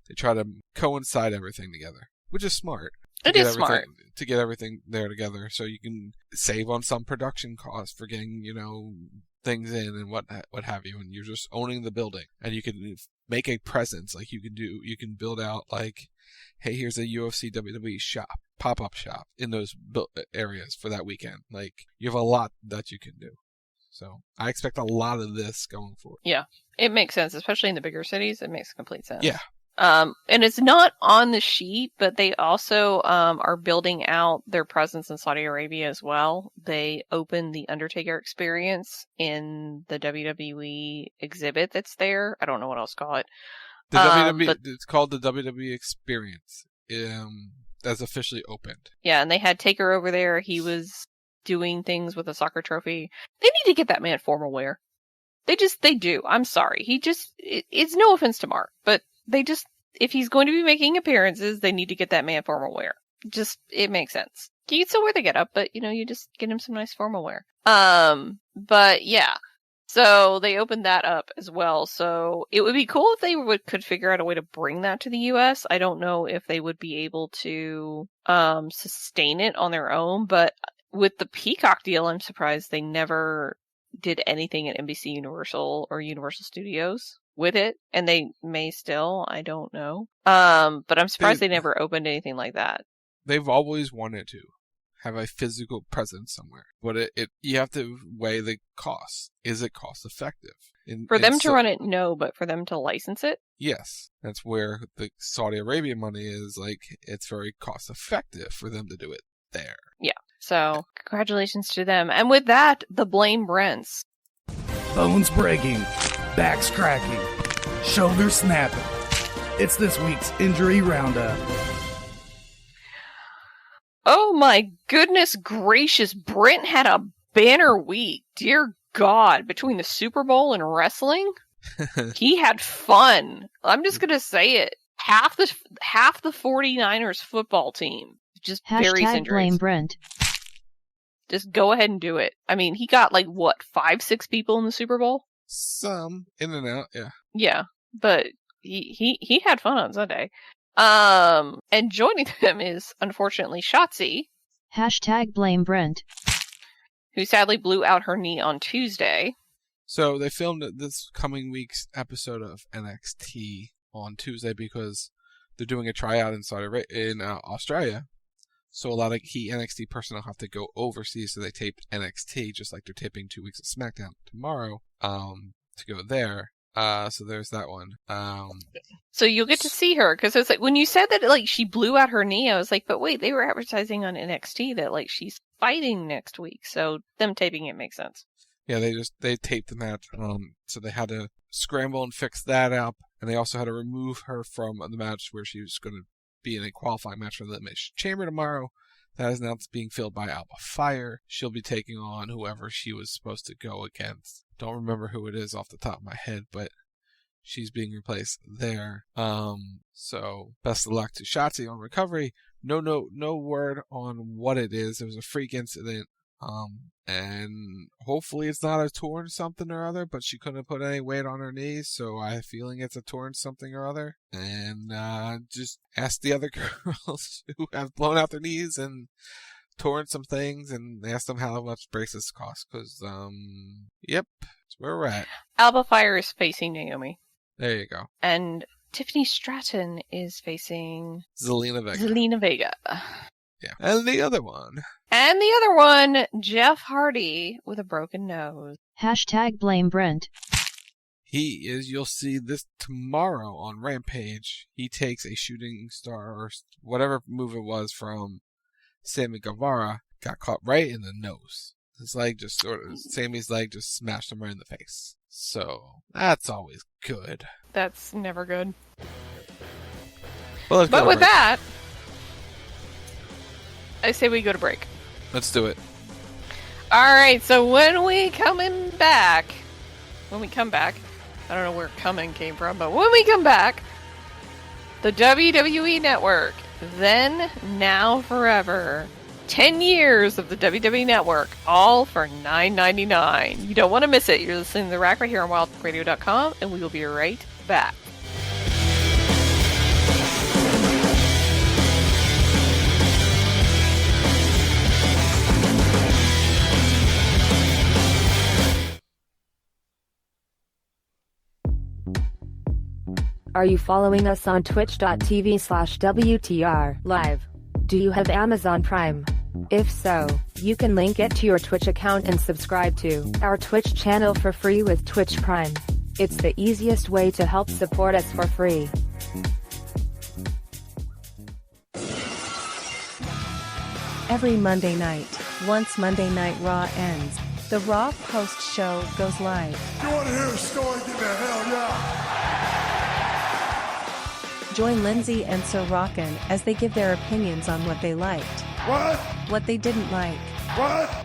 N: they try to coincide everything together, which is smart.
M: It is smart
N: to get everything there together, so you can save on some production costs for getting, things in and what have you, and you're just owning the building, and you can make a presence. Like you can build out like, hey, here's a UFC WWE shop, pop-up shop in those areas for that weekend. Like you have a lot that you can do. So I expect a lot of this going forward.
M: Yeah, it makes sense, especially in the bigger cities. It makes complete sense.
N: Yeah.
M: And it's not on the sheet, but they also are building out their presence in Saudi Arabia as well. They opened the Undertaker Experience in the WWE exhibit that's there. I don't know what else to call it.
N: It's called the WWE Experience. That's officially opened.
M: Yeah, and they had Taker over there. He was doing things with a soccer trophy. They need to get that man formal wear. They do. I'm sorry. It's no offense to Mark, but if he's going to be making appearances, they need to get that man formal wear. It makes sense. You can still wear the getup, but you just get him some nice formal wear. But yeah. So they opened that up as well. So it would be cool if they could figure out a way to bring that to the US. I don't know if they would be able to sustain it on their own, but with the Peacock deal, I'm surprised they never did anything at NBC Universal or Universal Studios with it, and they may still, I don't know. But I'm surprised they never opened anything like that.
N: They've always wanted to have a physical presence somewhere, but you have to weigh the cost. Is it cost effective?
M: For them to run it, no, but for them to license it?
N: Yes. That's where the Saudi Arabian money is. Like, it's very cost effective for them to do it there.
M: Yeah. So, congratulations to them. And with that, the blame Brents.
O: Bones breaking, backs cracking, shoulders snapping. It's this week's Injury Roundup.
M: Oh my goodness gracious, Brent had a banner week. Dear God, between the Super Bowl and wrestling, he had fun. I'm just going to say it. Half the 49ers football team just buries injuries.
P: Blame Brent.
M: Just go ahead and do it. I mean, he got 5-6 people in the Super Bowl?
N: Some in and out, yeah.
M: Yeah, but he had fun on Sunday. And joining them is unfortunately Shotzi.
P: Blame Brent.
M: Who sadly blew out her knee on Tuesday.
N: So they filmed this coming week's episode of NXT on Tuesday because they're doing a tryout in Australia. So a lot of key NXT personnel have to go overseas, so they taped NXT just like they're taping 2 weeks of SmackDown tomorrow to go there. So there's that one.
M: So you'll get to see her, because it's when you said that she blew out her knee, I was like, but wait, they were advertising on NXT that she's fighting next week, so them taping it makes sense.
N: Yeah, they taped the match, so they had to scramble and fix that up, and they also had to remove her from the match where she was going to be in a qualifying match for the Elimination Chamber tomorrow. That is now being filled by Alba Fire. She'll be taking on whoever she was supposed to go against. Don't remember who it is off the top of my head, but she's being replaced there. So best of luck to Shotzi on recovery. No word on what it is. It was a freak incident. And hopefully it's not a torn something or other, but she couldn't put any weight on her knees, so I have a feeling it's a torn something or other. And just ask the other girls who have blown out their knees and torn some things, and ask them how much braces cost, because, yep, that's where we're at.
M: Alba Fire is facing Naomi.
N: There you go.
M: And Tiffany Stratton is facing
N: Zelina Vega. Yeah. And the other one,
M: Jeff Hardy with a broken nose.
P: Hashtag blame Brent.
N: He is, you'll see this tomorrow on Rampage. He takes a shooting star, or whatever move it was, from Sammy Guevara, got caught right in the nose. His leg just Sammy's leg just smashed him right in the face. So, that's always good.
M: That's never good.
N: Well,
M: but with that, I say we go to break.
N: Let's do it.
M: Alright, so when we come back, I don't know where coming came from, but when we come back, the WWE Network, then, now, forever. 10 years of the WWE Network, all for $9.99. You don't want to miss it. You're listening to The Rack right here on WildTalkRadio.com, and we will be right back.
Q: Are you following us on twitch.tv/WTR live? Do you have Amazon Prime? If so, you can link it to your Twitch account and subscribe to our Twitch channel for free with Twitch Prime. It's the easiest way to help support us for free.
R: Every Monday night, once Monday Night Raw ends, the Raw post show goes live.
C: You want to hear a story? Give me a hell yeah!
R: Join Lindsey and Sir Rockin as they give their opinions on what they liked, what they didn't like,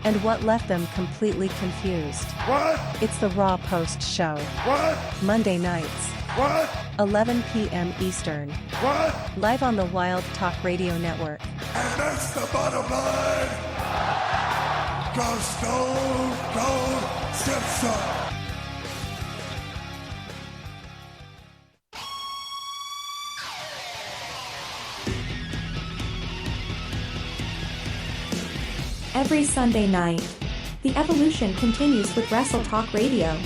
R: and what left them completely confused. It's the Raw Post Show. Monday nights, 11 p.m. Eastern. Live on the Wild Talk Radio Network.
C: And that's the bottom line. Go Stone Cold Simpson.
S: Every Sunday night, the evolution continues with Wrestle Talk Radio,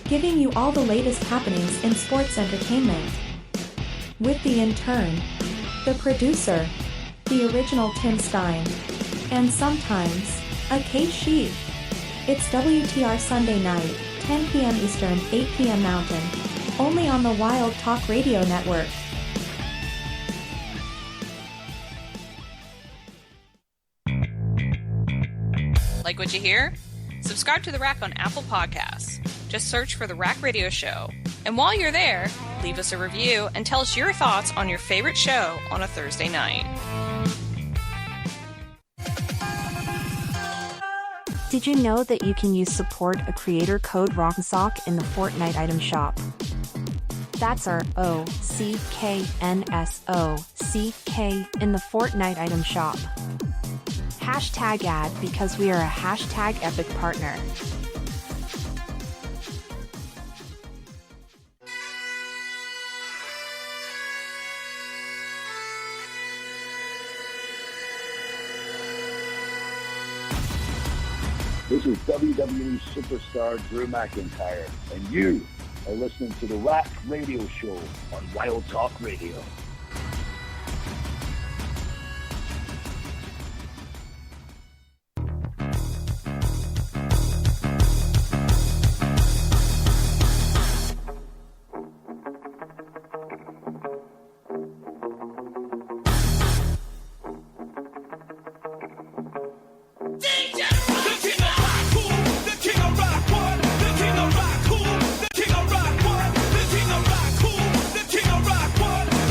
S: giving you all the latest happenings in sports entertainment. With the intern, the producer, the original Tim Stein, and sometimes, a K-Sheep. It's WTR Sunday night, 10 p.m. Eastern, 8 p.m. Mountain, only on the Wild Talk Radio Network.
T: Like what you hear? Subscribe to The Rack on Apple Podcasts. Just search for The Rack Radio Show. And while you're there, leave us a review and tell us your thoughts on your favorite show on a Thursday night.
U: Did you know that you can use support a creator code ROCKNSOCK in the Fortnite item shop? That's our OCKNSOCK in the Fortnite item shop. Hashtag ad because we are a hashtag epic partner.
G: This is WWE superstar Drew McIntyre, and you are listening to The Rack Radio Show on Wild Talk Radio.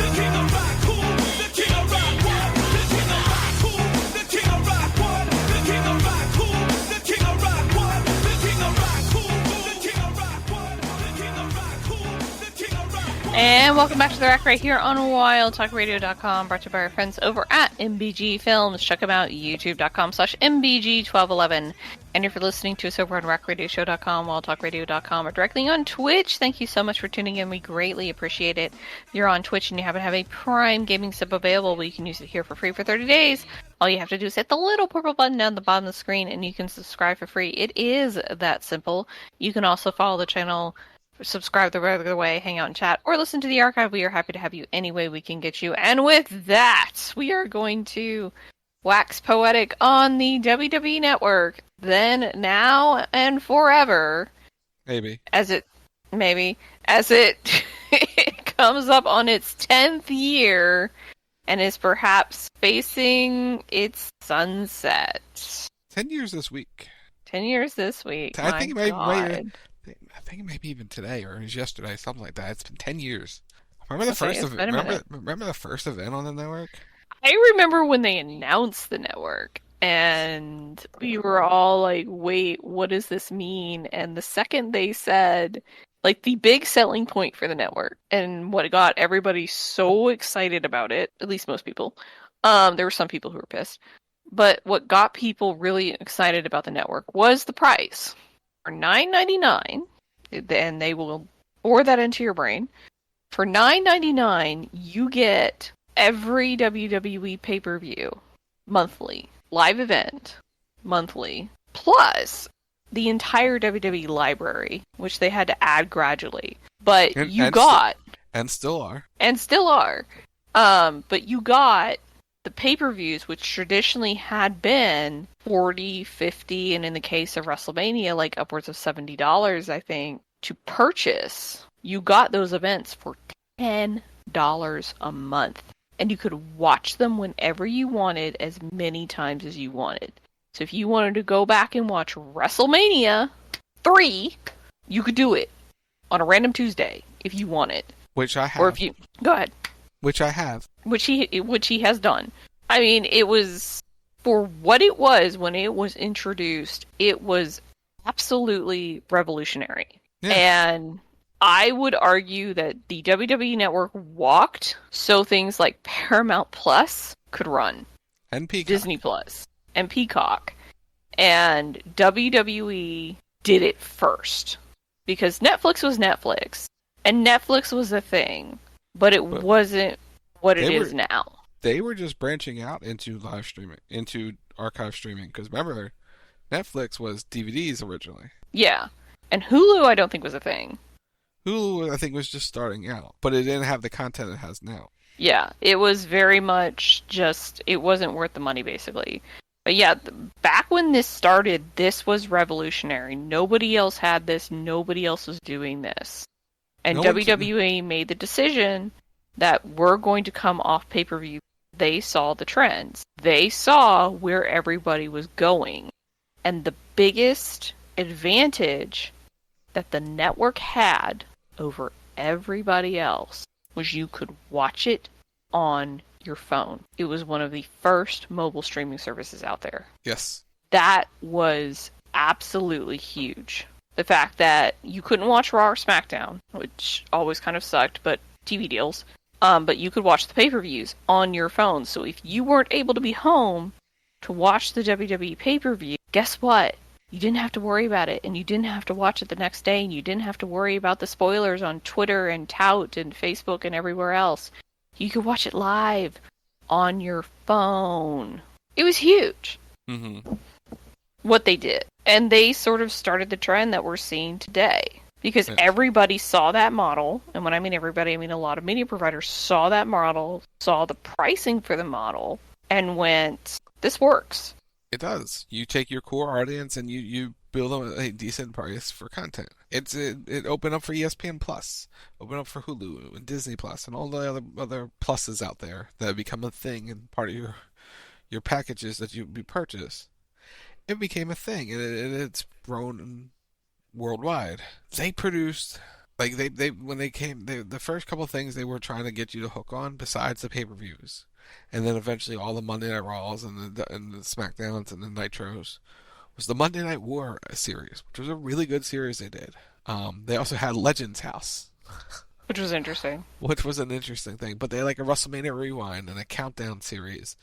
L: The king of
M: And welcome back to the Rack right here on WildTalkRadio.com, brought to you by our friends over at MBG Films. Check them out, youtube.com/MBG1211. And if you're listening to us over on RackRadioShow.com, WildTalkRadio.com, or directly on Twitch, thank you so much for tuning in. We greatly appreciate it. If you're on Twitch and you happen to have a Prime Gaming sub available, well, you can use it here for free for 30 days. All you have to do is hit the little purple button down the bottom of the screen, and you can subscribe for free. It is that simple. You can also follow the channel, subscribe the regular way, hang out and chat, or listen to the archive. We are happy to have you any way we can get you. And with that, we are going to wax poetic on the WWE Network. Then, now, and forever.
N: Maybe.
M: As it comes up on its 10th year and is perhaps facing its sunset.
N: 10 years this week.
M: 10 years this week.
N: I think it may be even today or it was yesterday, something like that. It's been 10 years. Remember the first event? Remember the first event on the network?
M: I remember when they announced the network, and we were all like, "Wait, what does this mean?" And the second they said, like, the big selling point for the network, and what got everybody so excited about it, at least most people. There were some people who were pissed, but what got people really excited about the network was the price. For $9.99, and they will bore that into your brain. For $9.99, you get every WWE pay-per-view monthly, live event monthly, plus the entire WWE library, which they had to add gradually. But but you got the pay-per-views, which traditionally had been $40, $50, and in the case of Wrestlemania, like upwards of $70, I think, to purchase. You got those events for $10 a month. And you could watch them whenever you wanted, as many times as you wanted. So if you wanted to go back and watch Wrestlemania 3, you could do it on a random Tuesday if you wanted.
N: Which I have.
M: Or if you... Go ahead.
N: Which I have.
M: Which he has done. I mean, it was, for what it was when it was introduced, it was absolutely revolutionary. Yeah. And I would argue that the WWE Network walked so things like Paramount Plus could run.
N: And Peacock.
M: Disney Plus. And Peacock. And WWE did it first. Because Netflix was Netflix. And Netflix was a thing. But it wasn't what it is now.
N: They were just branching out into live streaming, into archive streaming. Because remember, Netflix was DVDs originally.
M: Yeah. And Hulu, I don't think was a thing.
N: Hulu, I think, was just starting out. But it didn't have the content it has now.
M: Yeah. It was very much just, it wasn't worth the money, basically. But yeah, back when this started, this was revolutionary. Nobody else had this. Nobody else was doing this. And WWE made the decision that we're going to come off pay-per-view. They saw the trends. They saw where everybody was going. And the biggest advantage that the network had over everybody else was you could watch it on your phone. It was one of the first mobile streaming services out there.
N: Yes.
M: That was absolutely huge. The fact that you couldn't watch Raw or SmackDown, which always kind of sucked, but TV deals. But you could watch the pay-per-views on your phone. So if you weren't able to be home to watch the WWE pay-per-view, guess what? You didn't have to worry about it, and you didn't have to watch it the next day, and you didn't have to worry about the spoilers on Twitter and Tout and Facebook and everywhere else. You could watch it live on your phone. It was huge.
N: Mm-hmm.
M: What they did. And they sort of started the trend that we're seeing today. Because everybody saw that model, and when I mean everybody, I mean a lot of media providers saw that model, saw the pricing for the model, and went, this works.
N: It does. You take your core audience and you build them a decent price for content. It opened up for ESPN Plus, opened up for Hulu and Disney Plus, and all the other pluses out there that have become a thing and part of your packages that you purchase. It became a thing, and it's grown worldwide. They produced, like when they came, the first couple of things they were trying to get you to hook on, besides the pay-per-views, and then eventually all the Monday Night Raws and the SmackDowns and the Nitros, was the Monday Night War series, which was a really good series they did. They also had Legends House.
M: Which was interesting.
N: Which was an interesting thing. But they had like a WrestleMania Rewind and a countdown series.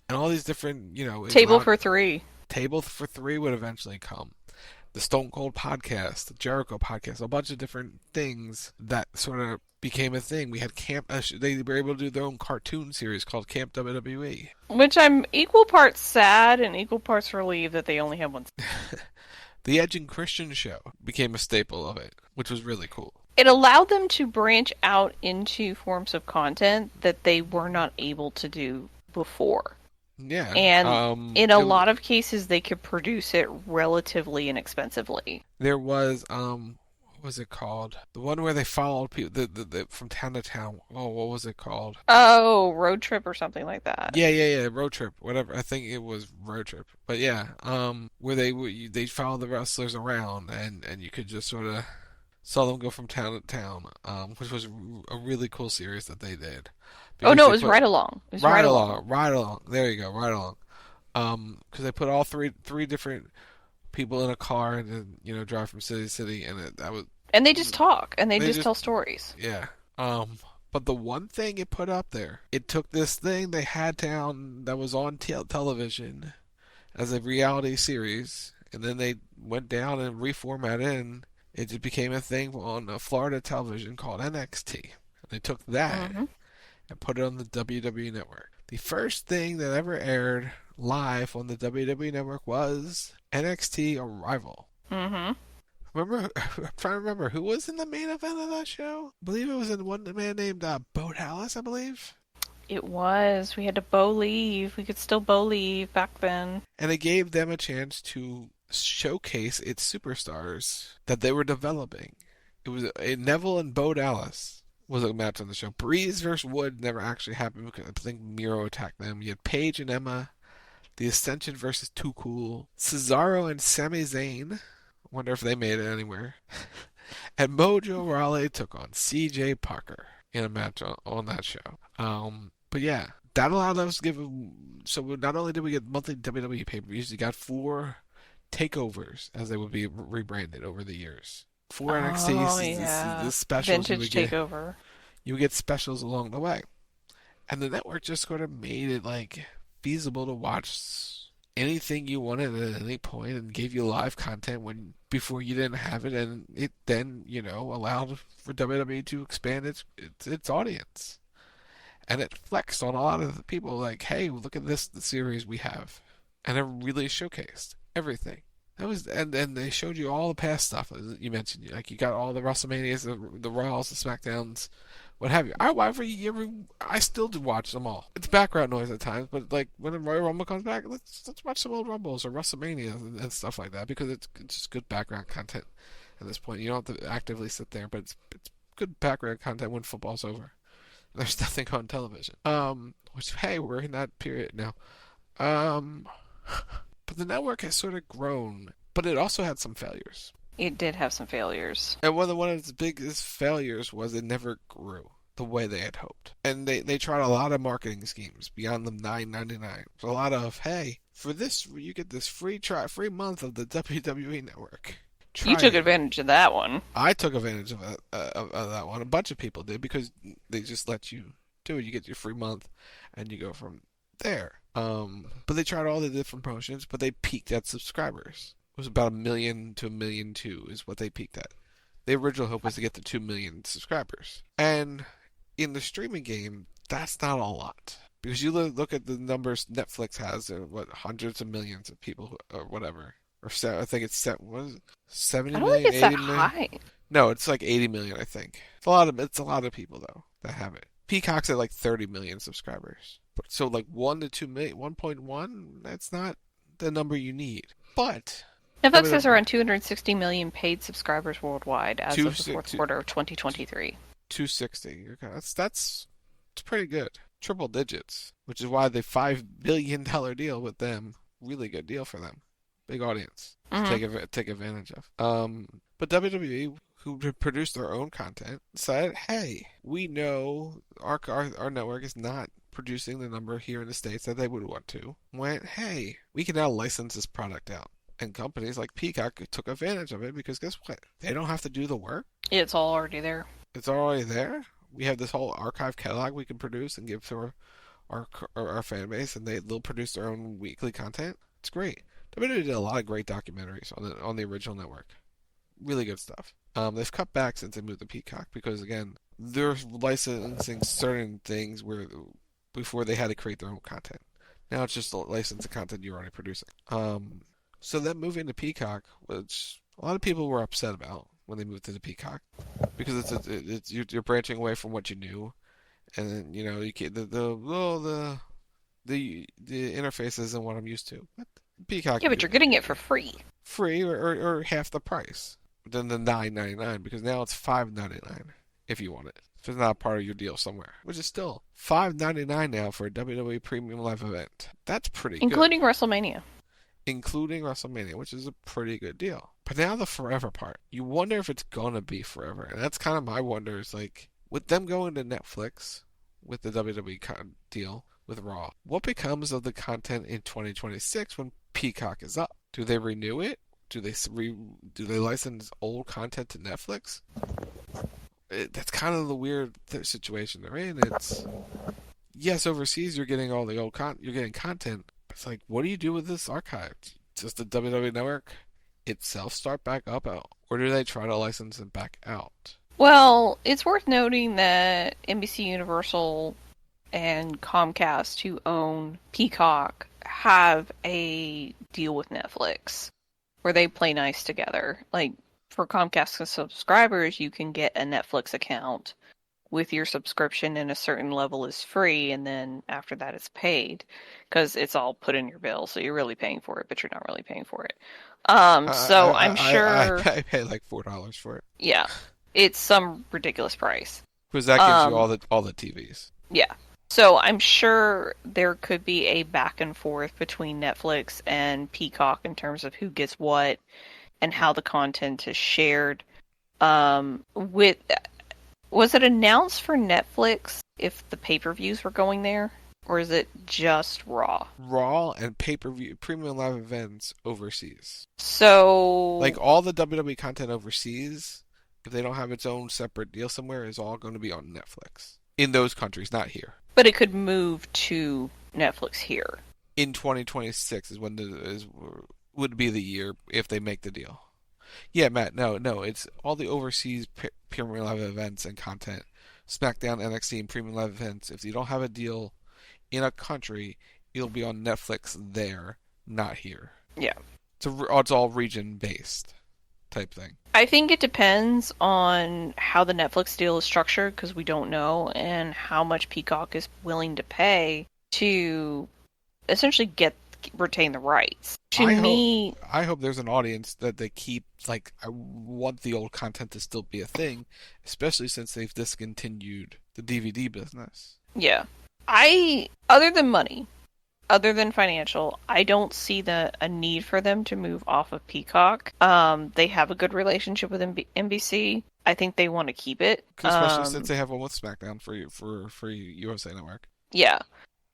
N: And all these different,
M: Table for Three.
N: Table for Three would eventually come. The Stone Cold podcast, the Jericho podcast, a bunch of different things that sort of became a thing. We had they were able to do their own cartoon series called Camp WWE.
M: Which I'm equal parts sad and equal parts relieved that they only have one.
N: The Edge and Christian show became a staple of it, which was really cool.
M: It allowed them to branch out into forms of content that they were not able to do before.
N: Yeah.
M: And in a lot of cases, they could produce it relatively inexpensively.
N: There was, what was it called? The one where they followed people the from town to town. Oh, what was it called?
M: Oh, Road Trip or something like that.
N: Yeah, Road Trip, whatever. I think it was Road Trip. But yeah, where they follow the wrestlers around, and you could just sort of saw them go from town to town, which was a really cool series that they did.
M: Oh no, it was Ride Along. It was
N: Ride Along. There you go, Ride Along. Because they put all three different people in a car and then drive from city to city, and that was.
M: And they just talk and they just tell stories.
N: Yeah. But the one thing it put up there, it took this thing they had down that was on television as a reality series, and then they went down and reformatted it, and it just became a thing on Florida television called NXT. And they took that and put it on the WWE Network. The first thing that ever aired live on the WWE Network was NXT Arrival.
M: Mm-hmm.
N: I'm trying to remember who was in the main event of that show. I believe it was one man named Bo Dallas, I believe.
M: It was. We had to Bo leave. We could still Bo leave back then.
N: And it gave them a chance to showcase its superstars that they were developing. It was Neville and Bo Dallas was a match on the show. Breeze versus Wood never actually happened because I think Miro attacked them. You had Paige and Emma. The Ascension versus Too Cool. Cesaro and Sami Zayn. Wonder if they made it anywhere. And Mojo Rawley took on CJ Parker in a match on that show. But yeah, that allowed us to give. So not only did we get monthly WWE pay-per-views, we got 4 takeovers, as they would be rebranded over the years. 4 NXT this specials.
M: Vintage takeover.
N: You would get specials along the way. And the network just sort of made it like feasible to watch anything you wanted at any point and gave you live content before you didn't have it, and it then, allowed for WWE to expand its audience. And it flexed on a lot of the people like, hey, look at the series we have. And it really showcased everything. That was, and they showed you all the past stuff you mentioned. Like you got all the WrestleManias, the Raws, the SmackDowns, what have you. I still do watch them all. It's background noise at times, but like when the Royal Rumble comes back, let's watch some old Rumbles or WrestleMania and stuff like that, because it's just good background content at this point. You don't have to actively sit there, but it's good background content when football's over. There's nothing on television. Which, hey, we're in that period now. But the network has sort of grown, but it also had some failures.
M: It did have some failures.
N: And one of its biggest failures was it never grew the way they had hoped. And they tried a lot of marketing schemes beyond the $9.99. A lot of, hey, for this, you get this free month of the WWE Network.
M: You took advantage of that one.
N: I took advantage of that one. A bunch of people did, because they just let you do it. You get your free month, and you go from there. But they tried all the different promotions, but they peaked at subscribers. It was about 1 million to 1.2 million is what they peaked at. The original hope was to get to 2 million subscribers. And in the streaming game, that's not a lot. Because you look at the numbers Netflix has, hundreds of millions of people, or whatever. Or I think it's 70 million,
M: I don't think it's
N: 80
M: that
N: million?
M: high.
N: No, it's like 80 million, I think. It's a lot of people though that have it. Peacock's at like 30 million subscribers. So like 1 to 2 million, 1.1, that's not the number you need. But
M: Netflix has around 260 million paid subscribers worldwide as of the fourth quarter of 2023.
N: 260. Okay, that's pretty good. Triple digits, which is why the $5 billion deal with them, really good deal for them. Big audience to take advantage of. But WWE, who produced their own content, said, hey, we know our network is not producing the number here in the States that they would want to. Went, hey, we can now license this product out. And companies like Peacock took advantage of it, because guess what? They don't have to do the work.
M: It's all already there.
N: It's already there. We have this whole archive catalog we can produce and give to our fan base, and they'll produce their own weekly content. It's great. WWE did a lot of great documentaries on the original network. Really good stuff. They've cut back since they moved to Peacock because, again, they're licensing certain things where before they had to create their own content. Now it's just licensing content you're already producing. So them moving to Peacock, which a lot of people were upset about when they moved to the Peacock, because you're branching away from what you knew, and then you can't, the interface isn't what I'm used to. But Peacock.
M: Yeah, but you're getting it for free.
N: Free or half the price than the $9.99, because now it's $5.99 if you want it. If it's not part of your deal somewhere, which is still $5.99 now for a WWE Premium Live event. That's pretty
M: Including
N: good.
M: WrestleMania.
N: Including WrestleMania, which is a pretty good deal. But now the forever part. You wonder if it's going to be forever. And that's kind of my wonder, is like, with them going to Netflix, with the WWE deal, with Raw, what becomes of the content in 2026 when Peacock is up? Do they renew it? Do they license old content to Netflix? That's kind of the weird situation they're in. It's, yes, overseas you're getting all the old you're getting content. It's like, what do you do with this archive? Does the WWE Network itself start back up, or do they try to license it back out?
M: Well, it's worth noting that NBC Universal and Comcast, who own Peacock, have a deal with Netflix where they play nice together. Like, for Comcast subscribers, you can get a Netflix account with your subscription, and a certain level is free, and then after that it's paid, because it's all put in your bill, so you're really paying for it, but you're not really paying for it. I'm sure...
N: I pay like $4 for it.
M: Yeah. It's some ridiculous price.
N: Because that gives you all the TVs.
M: Yeah. So I'm sure there could be a back and forth between Netflix and Peacock in terms of who gets what and how the content is shared. Was it announced for Netflix if the pay-per-views were going there? Or is it just Raw?
N: Raw and pay-per-view premium live events overseas.
M: So...
N: like all the WWE content overseas, if they don't have its own separate deal somewhere, is all going to be on Netflix. In those countries, not here.
M: But it could move to Netflix here.
N: In 2026 is when would be the year if they make the deal. Yeah, Matt, no, it's all the overseas premium live events and content. SmackDown, NXT, and premium live events. If you don't have a deal in a country, it'll be on Netflix there, not here.
M: Yeah.
N: It's all region-based type thing.
M: I think it depends on how the Netflix deal is structured, because we don't know, and how much Peacock is willing to pay to essentially retain the rights.
N: I hope there's an audience that they keep, like, I want the old content to still be a thing, especially since they've discontinued the DVD business.
M: Yeah. Other than money, other than financial, I don't see a need for them to move off of Peacock. They have a good relationship with NBC. I think they want to keep it.
N: Especially since they have one with SmackDown for USA Network.
M: Yeah.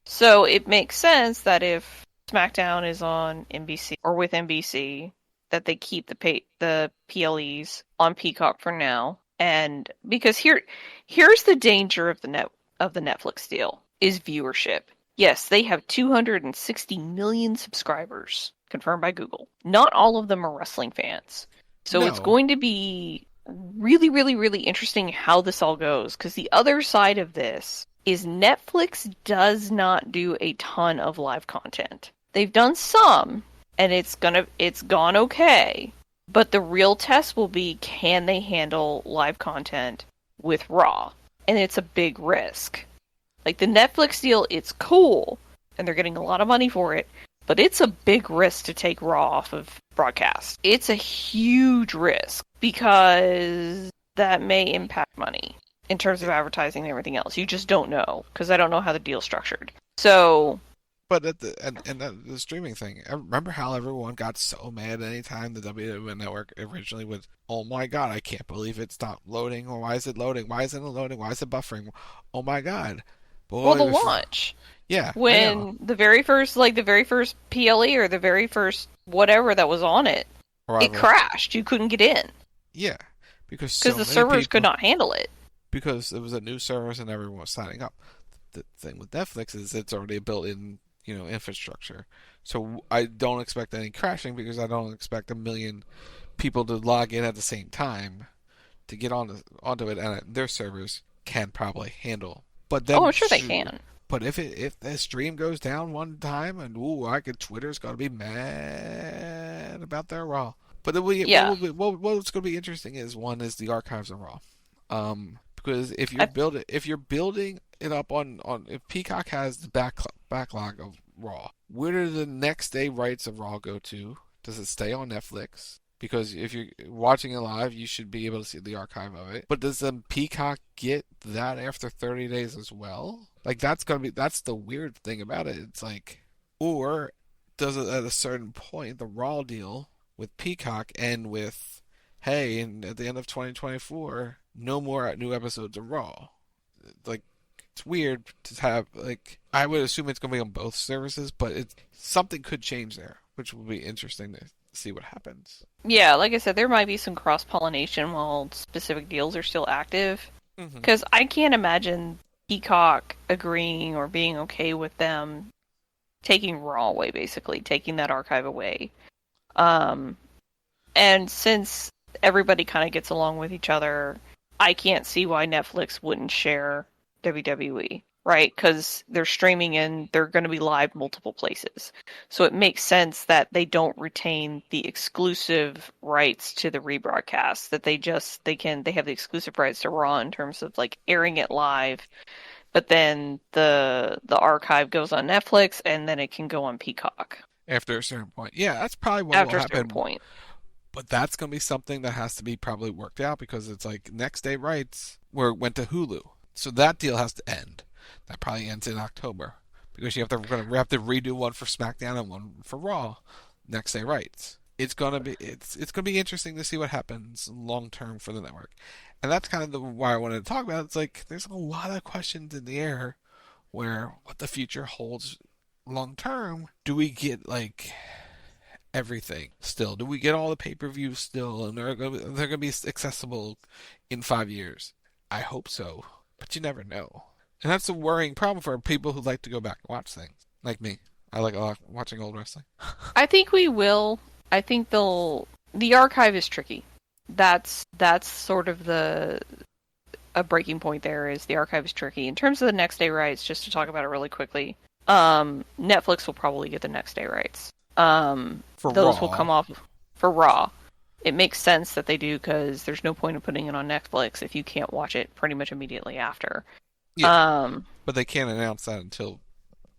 M: So it makes sense that if SmackDown is on NBC or with NBC, that they keep the PLEs on Peacock for now. And because here's the danger of the Netflix deal is viewership. Yes, they have 260 million subscribers, confirmed by Google. Not all of them are wrestling fans. So It's going to be really, really, really interesting how this all goes, because the other side of this is Netflix does not do a ton of live content. They've done some, and it's gone okay. But the real test will be, can they handle live content with Raw? And it's a big risk. Like, the Netflix deal, it's cool, and they're getting a lot of money for it, but it's a big risk to take Raw off of broadcast. It's a huge risk, because that may impact money in terms of advertising and everything else. You just don't know, because I don't know how the deal's structured. So...
N: But the streaming thing, remember how everyone got so mad anytime the WWE Network originally would, oh my god, I can't believe it's not loading, or why is it loading, why isn't it loading, why is it buffering, oh my god. Boy,
M: well, the launch.
N: Yeah.
M: When the very first PLE or the very first whatever that was on it, it crashed. You couldn't get in.
N: Yeah. Because
M: the servers could not handle it.
N: because it was a new service and everyone was signing up. The thing with Netflix is it's already a built-in, infrastructure. So I don't expect any crashing because I don't expect 1 million people to log in at the same time to get onto it, and their servers can probably handle. But then,
M: I'm sure they can.
N: But if the stream goes down one time, and Twitter's gonna be mad about their Raw. But then what's going to be interesting is the archives of Raw, because if you're building it up on if Peacock has the backlog of Raw, where do the next day rights of Raw go to? Does it stay on Netflix? Because if you're watching it live, you should be able to see the archive of it. But does the Peacock get that after 30 days as well? Like that's the weird thing about it. It's like, or does it at a certain point the Raw deal with Peacock end with, hey, and at the end of 2024, no more new episodes of Raw? Like, it's weird to have, like, I would assume it's going to be on both services, but something could change there, which will be interesting to see what happens.
M: Yeah, like I said, there might be some cross-pollination while specific deals are still active. Because I can't imagine Peacock agreeing or being okay with them taking Raw away, basically, taking that archive away. And since everybody kind of gets along with each other, I can't see why Netflix wouldn't share WWE, right? Because they're streaming and they're going to be live multiple places. So it makes sense that they don't retain the exclusive rights to the rebroadcast, that they have the exclusive rights to Raw in terms of like airing it live. But then the archive goes on Netflix and then it can go on Peacock.
N: After a certain point. Yeah, that's probably what will happen. After a certain point. But that's going to be something that has to be probably worked out because it's like next day rights went to Hulu. So that deal has to end. That probably ends in October because we have to redo one for SmackDown and one for Raw. Next day rights. It's gonna be interesting to see what happens long term for the network, and that's kind of why I wanted to talk about it. It's like there's a lot of questions in the air where what the future holds long term. Do we get like everything still? Do we get all the pay-per-views still, and they're gonna be accessible in 5 years? I hope so, but you never know. And that's a worrying problem for people who like to go back and watch things. Like me. I like watching old wrestling.
M: I think we will. I think the archive is tricky. That's sort of a breaking point there is the archive is tricky. In terms of the next day rights, just to talk about it really quickly, Netflix will probably get the next day rights. Those will come off for Raw. It makes sense that they do because there's no point in putting it on Netflix if you can't watch it pretty much immediately after.
N: Yeah, but they can't announce that until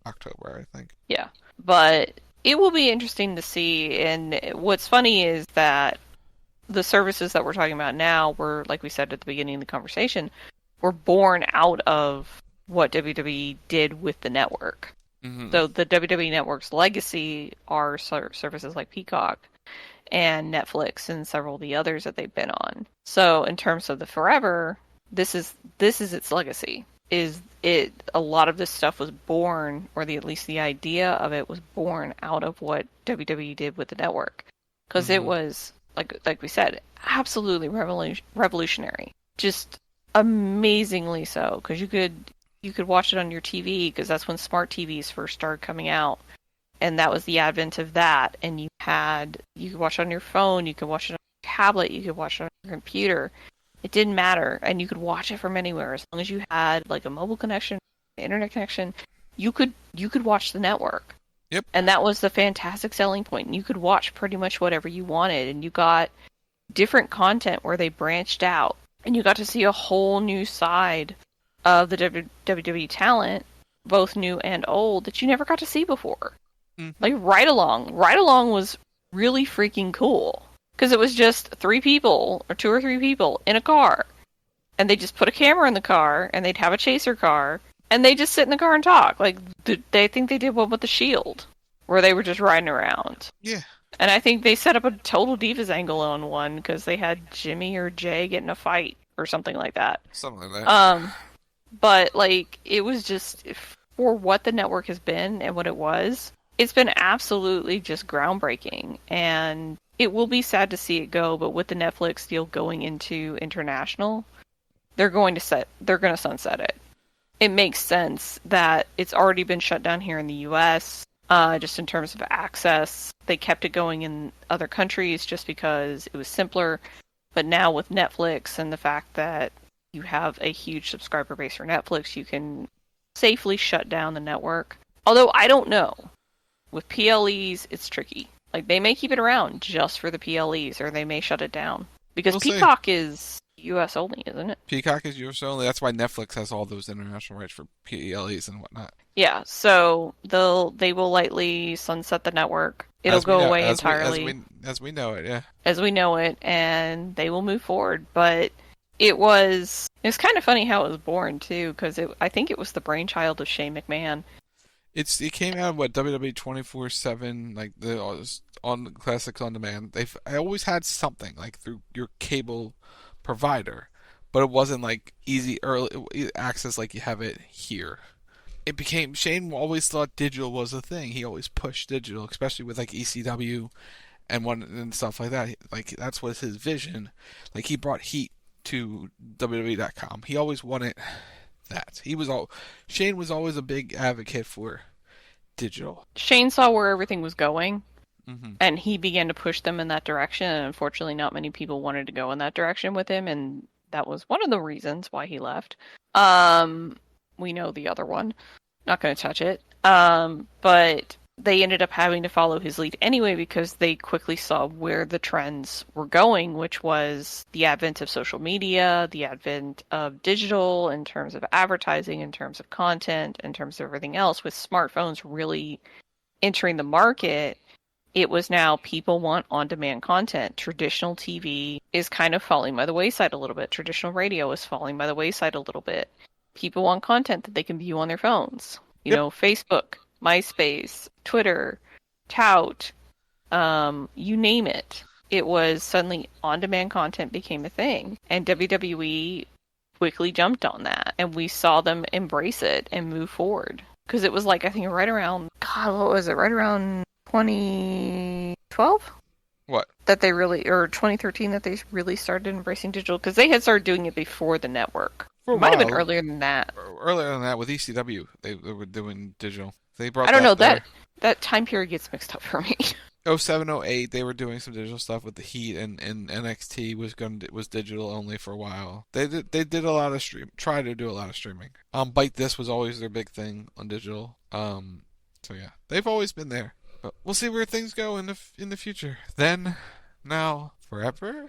N: October, I think. Yeah,
M: but it will be interesting to see. And what's funny is that the services that we're talking about now were, like we said at the beginning of the conversation, were born out of what WWE did with the network. Mm-hmm. So the WWE Network's legacy are services like Peacock and Netflix and several of the others that they've been on. So in terms of the forever, this is its legacy. A lot of this stuff was born, or at least the idea of it was born out of what WWE did with the network. Because it was, like we said, absolutely revolutionary. Just amazingly so. Because you could watch it on your TV, because that's when smart TVs first started coming out. And that was the advent of that. And you could watch it on your phone, you could watch it on your tablet, you could watch it on your computer. It didn't matter, and you could watch it from anywhere as long as you had like a mobile connection, internet connection. You could watch the network.
N: Yep.
M: And that was the fantastic selling point. And you could watch pretty much whatever you wanted, and you got different content where they branched out, and you got to see a whole new side of the WWE talent, both new and old, that you never got to see before. Mm-hmm. Like Ride Along was really freaking cool. Because it was just 3 people, or 2 or 3 people, in a car. And they just put a camera in the car, and they'd have a chaser car, and they just sit in the car and talk. Like, they think they did one with The Shield, where they were just riding around.
N: Yeah.
M: And I think they set up a total Divas angle on one, because they had Jimmy or Jay get in a fight, or something like that.
N: Something like that.
M: But, like, it was just, for what the network has been, and what it was, it's been absolutely just groundbreaking. And it will be sad to see it go, but with the Netflix deal going into international, they're going to sunset it. It makes sense that it's already been shut down here in the U.S., just in terms of access. They kept it going in other countries just because it was simpler. But now with Netflix and the fact that you have a huge subscriber base for Netflix, you can safely shut down the network. Although I don't know. With PLEs, it's tricky. Like, they may keep it around just for the PLEs, or they may shut it down. Because
N: We'll
M: Peacock is US only, isn't it?
N: Peacock is US only. That's why Netflix has all those international rights for PLEs and whatnot.
M: Yeah, so they will lightly sunset the network. It'll go away entirely.
N: As we know it, yeah.
M: As we know it, and they will move forward. But it's kind of funny how it was born, too, because I think it was the brainchild of Shane McMahon.
N: It came out of WWE 24/7, like on Classics on Demand. I always had something like through your cable provider, but it wasn't like easy early access like you have it here. Shane always thought digital was a thing. He always pushed digital, especially with like ECW and stuff like that. Like, that's what his vision. Like, he brought heat to WWE.com. He always wanted that. Shane was always a big advocate for digital.
M: Shane saw where everything was going, and he began to push them in that direction, and unfortunately not many people wanted to go in that direction with him, and that was one of the reasons why he left. We know the other one. Not going to touch it. But they ended up having to follow his lead anyway because they quickly saw where the trends were going, which was the advent of social media, the advent of digital in terms of advertising, in terms of content, in terms of everything else. With smartphones really entering the market, it was now people want on-demand content. Traditional TV is kind of falling by the wayside a little bit. Traditional radio is falling by the wayside a little bit. People want content that they can view on their phones. You know, Facebook, MySpace, Twitter, Tout, you name it. It was suddenly on-demand content became a thing. And WWE quickly jumped on that. And we saw them embrace it and move forward. Because it was like, I think right around, what was it? Right around 2012?
N: What?
M: That they really, or 2013, that they really started embracing digital. Because they had started doing it before the network. It might have been earlier than that.
N: Earlier than that, with ECW, they were doing digital. They brought.
M: I don't know, that time period gets mixed up for me.
N: 07, 08, they were doing some digital stuff with the Heat, and NXT was digital only for a while. They did a lot of try to do a lot of streaming. Bite This was always their big thing on digital. So yeah, they've always been there. But we'll see where things go in the future. Then, now, forever,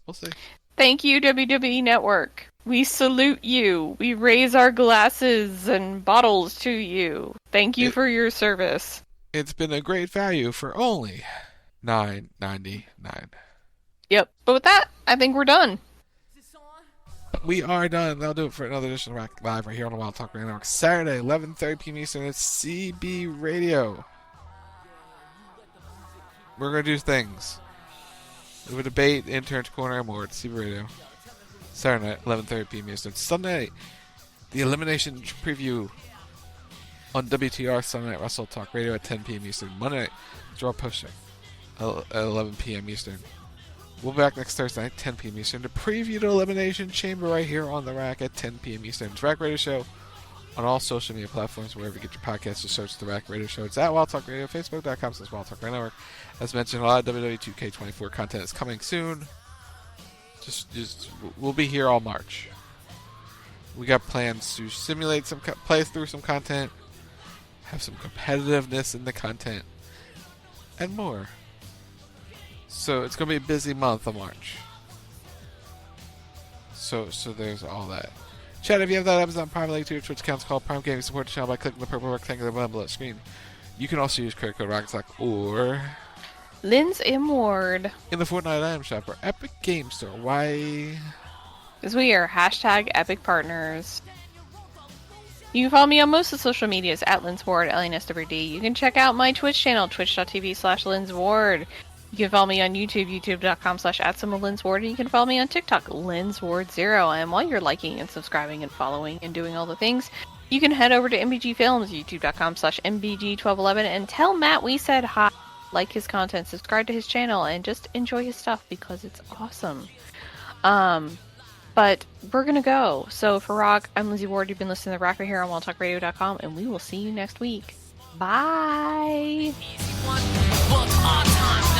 N: we'll see.
M: Thank you, WWE Network. We salute you. We raise our glasses and bottles to you. Thank you for your service.
N: It's been a great value for only $9.99.
M: Yep. But with that, I think we're done.
N: We are done. That'll do it for another edition of Rack Live right here on the Wild Talk Radio Network. Saturday, 11:30 p.m. Eastern. It's CB Radio. We're going to do things. We have a debate, Intern's Corner, and more at CB Radio. Saturday night, 11:30 p.m. Eastern. Sunday night, the Elimination Preview on WTR Sunday Night Wrestle Talk Radio at 10 p.m. Eastern. Monday night, Draw Pushing at 11 p.m. Eastern. We'll be back next Thursday night, 10 p.m. Eastern, to preview the Elimination Chamber right here on the Rack at 10 p.m. Eastern. It's Rack Radio Show on all social media platforms, wherever you get your podcasts. Just search the Rack Radio Show. It's at Wild Talk Radio, Facebook.com/Wild Talk Radio Network. As mentioned, a lot of WWE 2K24 content is coming soon. Just we'll be here all March. We got plans to simulate play through some content, have some competitiveness in the content, and more. So it's gonna be a busy month of March. So there's all that. Chat, if you have that Amazon Prime link to your Twitch account, it's called Prime Gaming. Support the channel by clicking the purple rectangular button below the screen. You can also use credit code RocketSock or
M: Lindsey Ward
N: in the Fortnite item shop or Epic Game Store. Why?
M: Because we are #Epic Partners. You can follow me on most of the social medias at Lindsey Ward, LNSWD. You can check out my Twitch channel, twitch.tv/LindsWard. You can follow me on YouTube, youtube.com/@LindsWard. And you can follow me on TikTok, LindsWard0. And while you're liking and subscribing and following and doing all the things, you can head over to MBG Films, youtube.com/MBG1211, and tell Matt we said hi. Like his content, subscribe to his channel, and just enjoy his stuff because it's awesome. But we're going to go. So for Rock, I'm Lindsey Ward. You've been listening to The Rock right here on WildTalkRadio.com, and we will see you next week. Bye!
L: But our time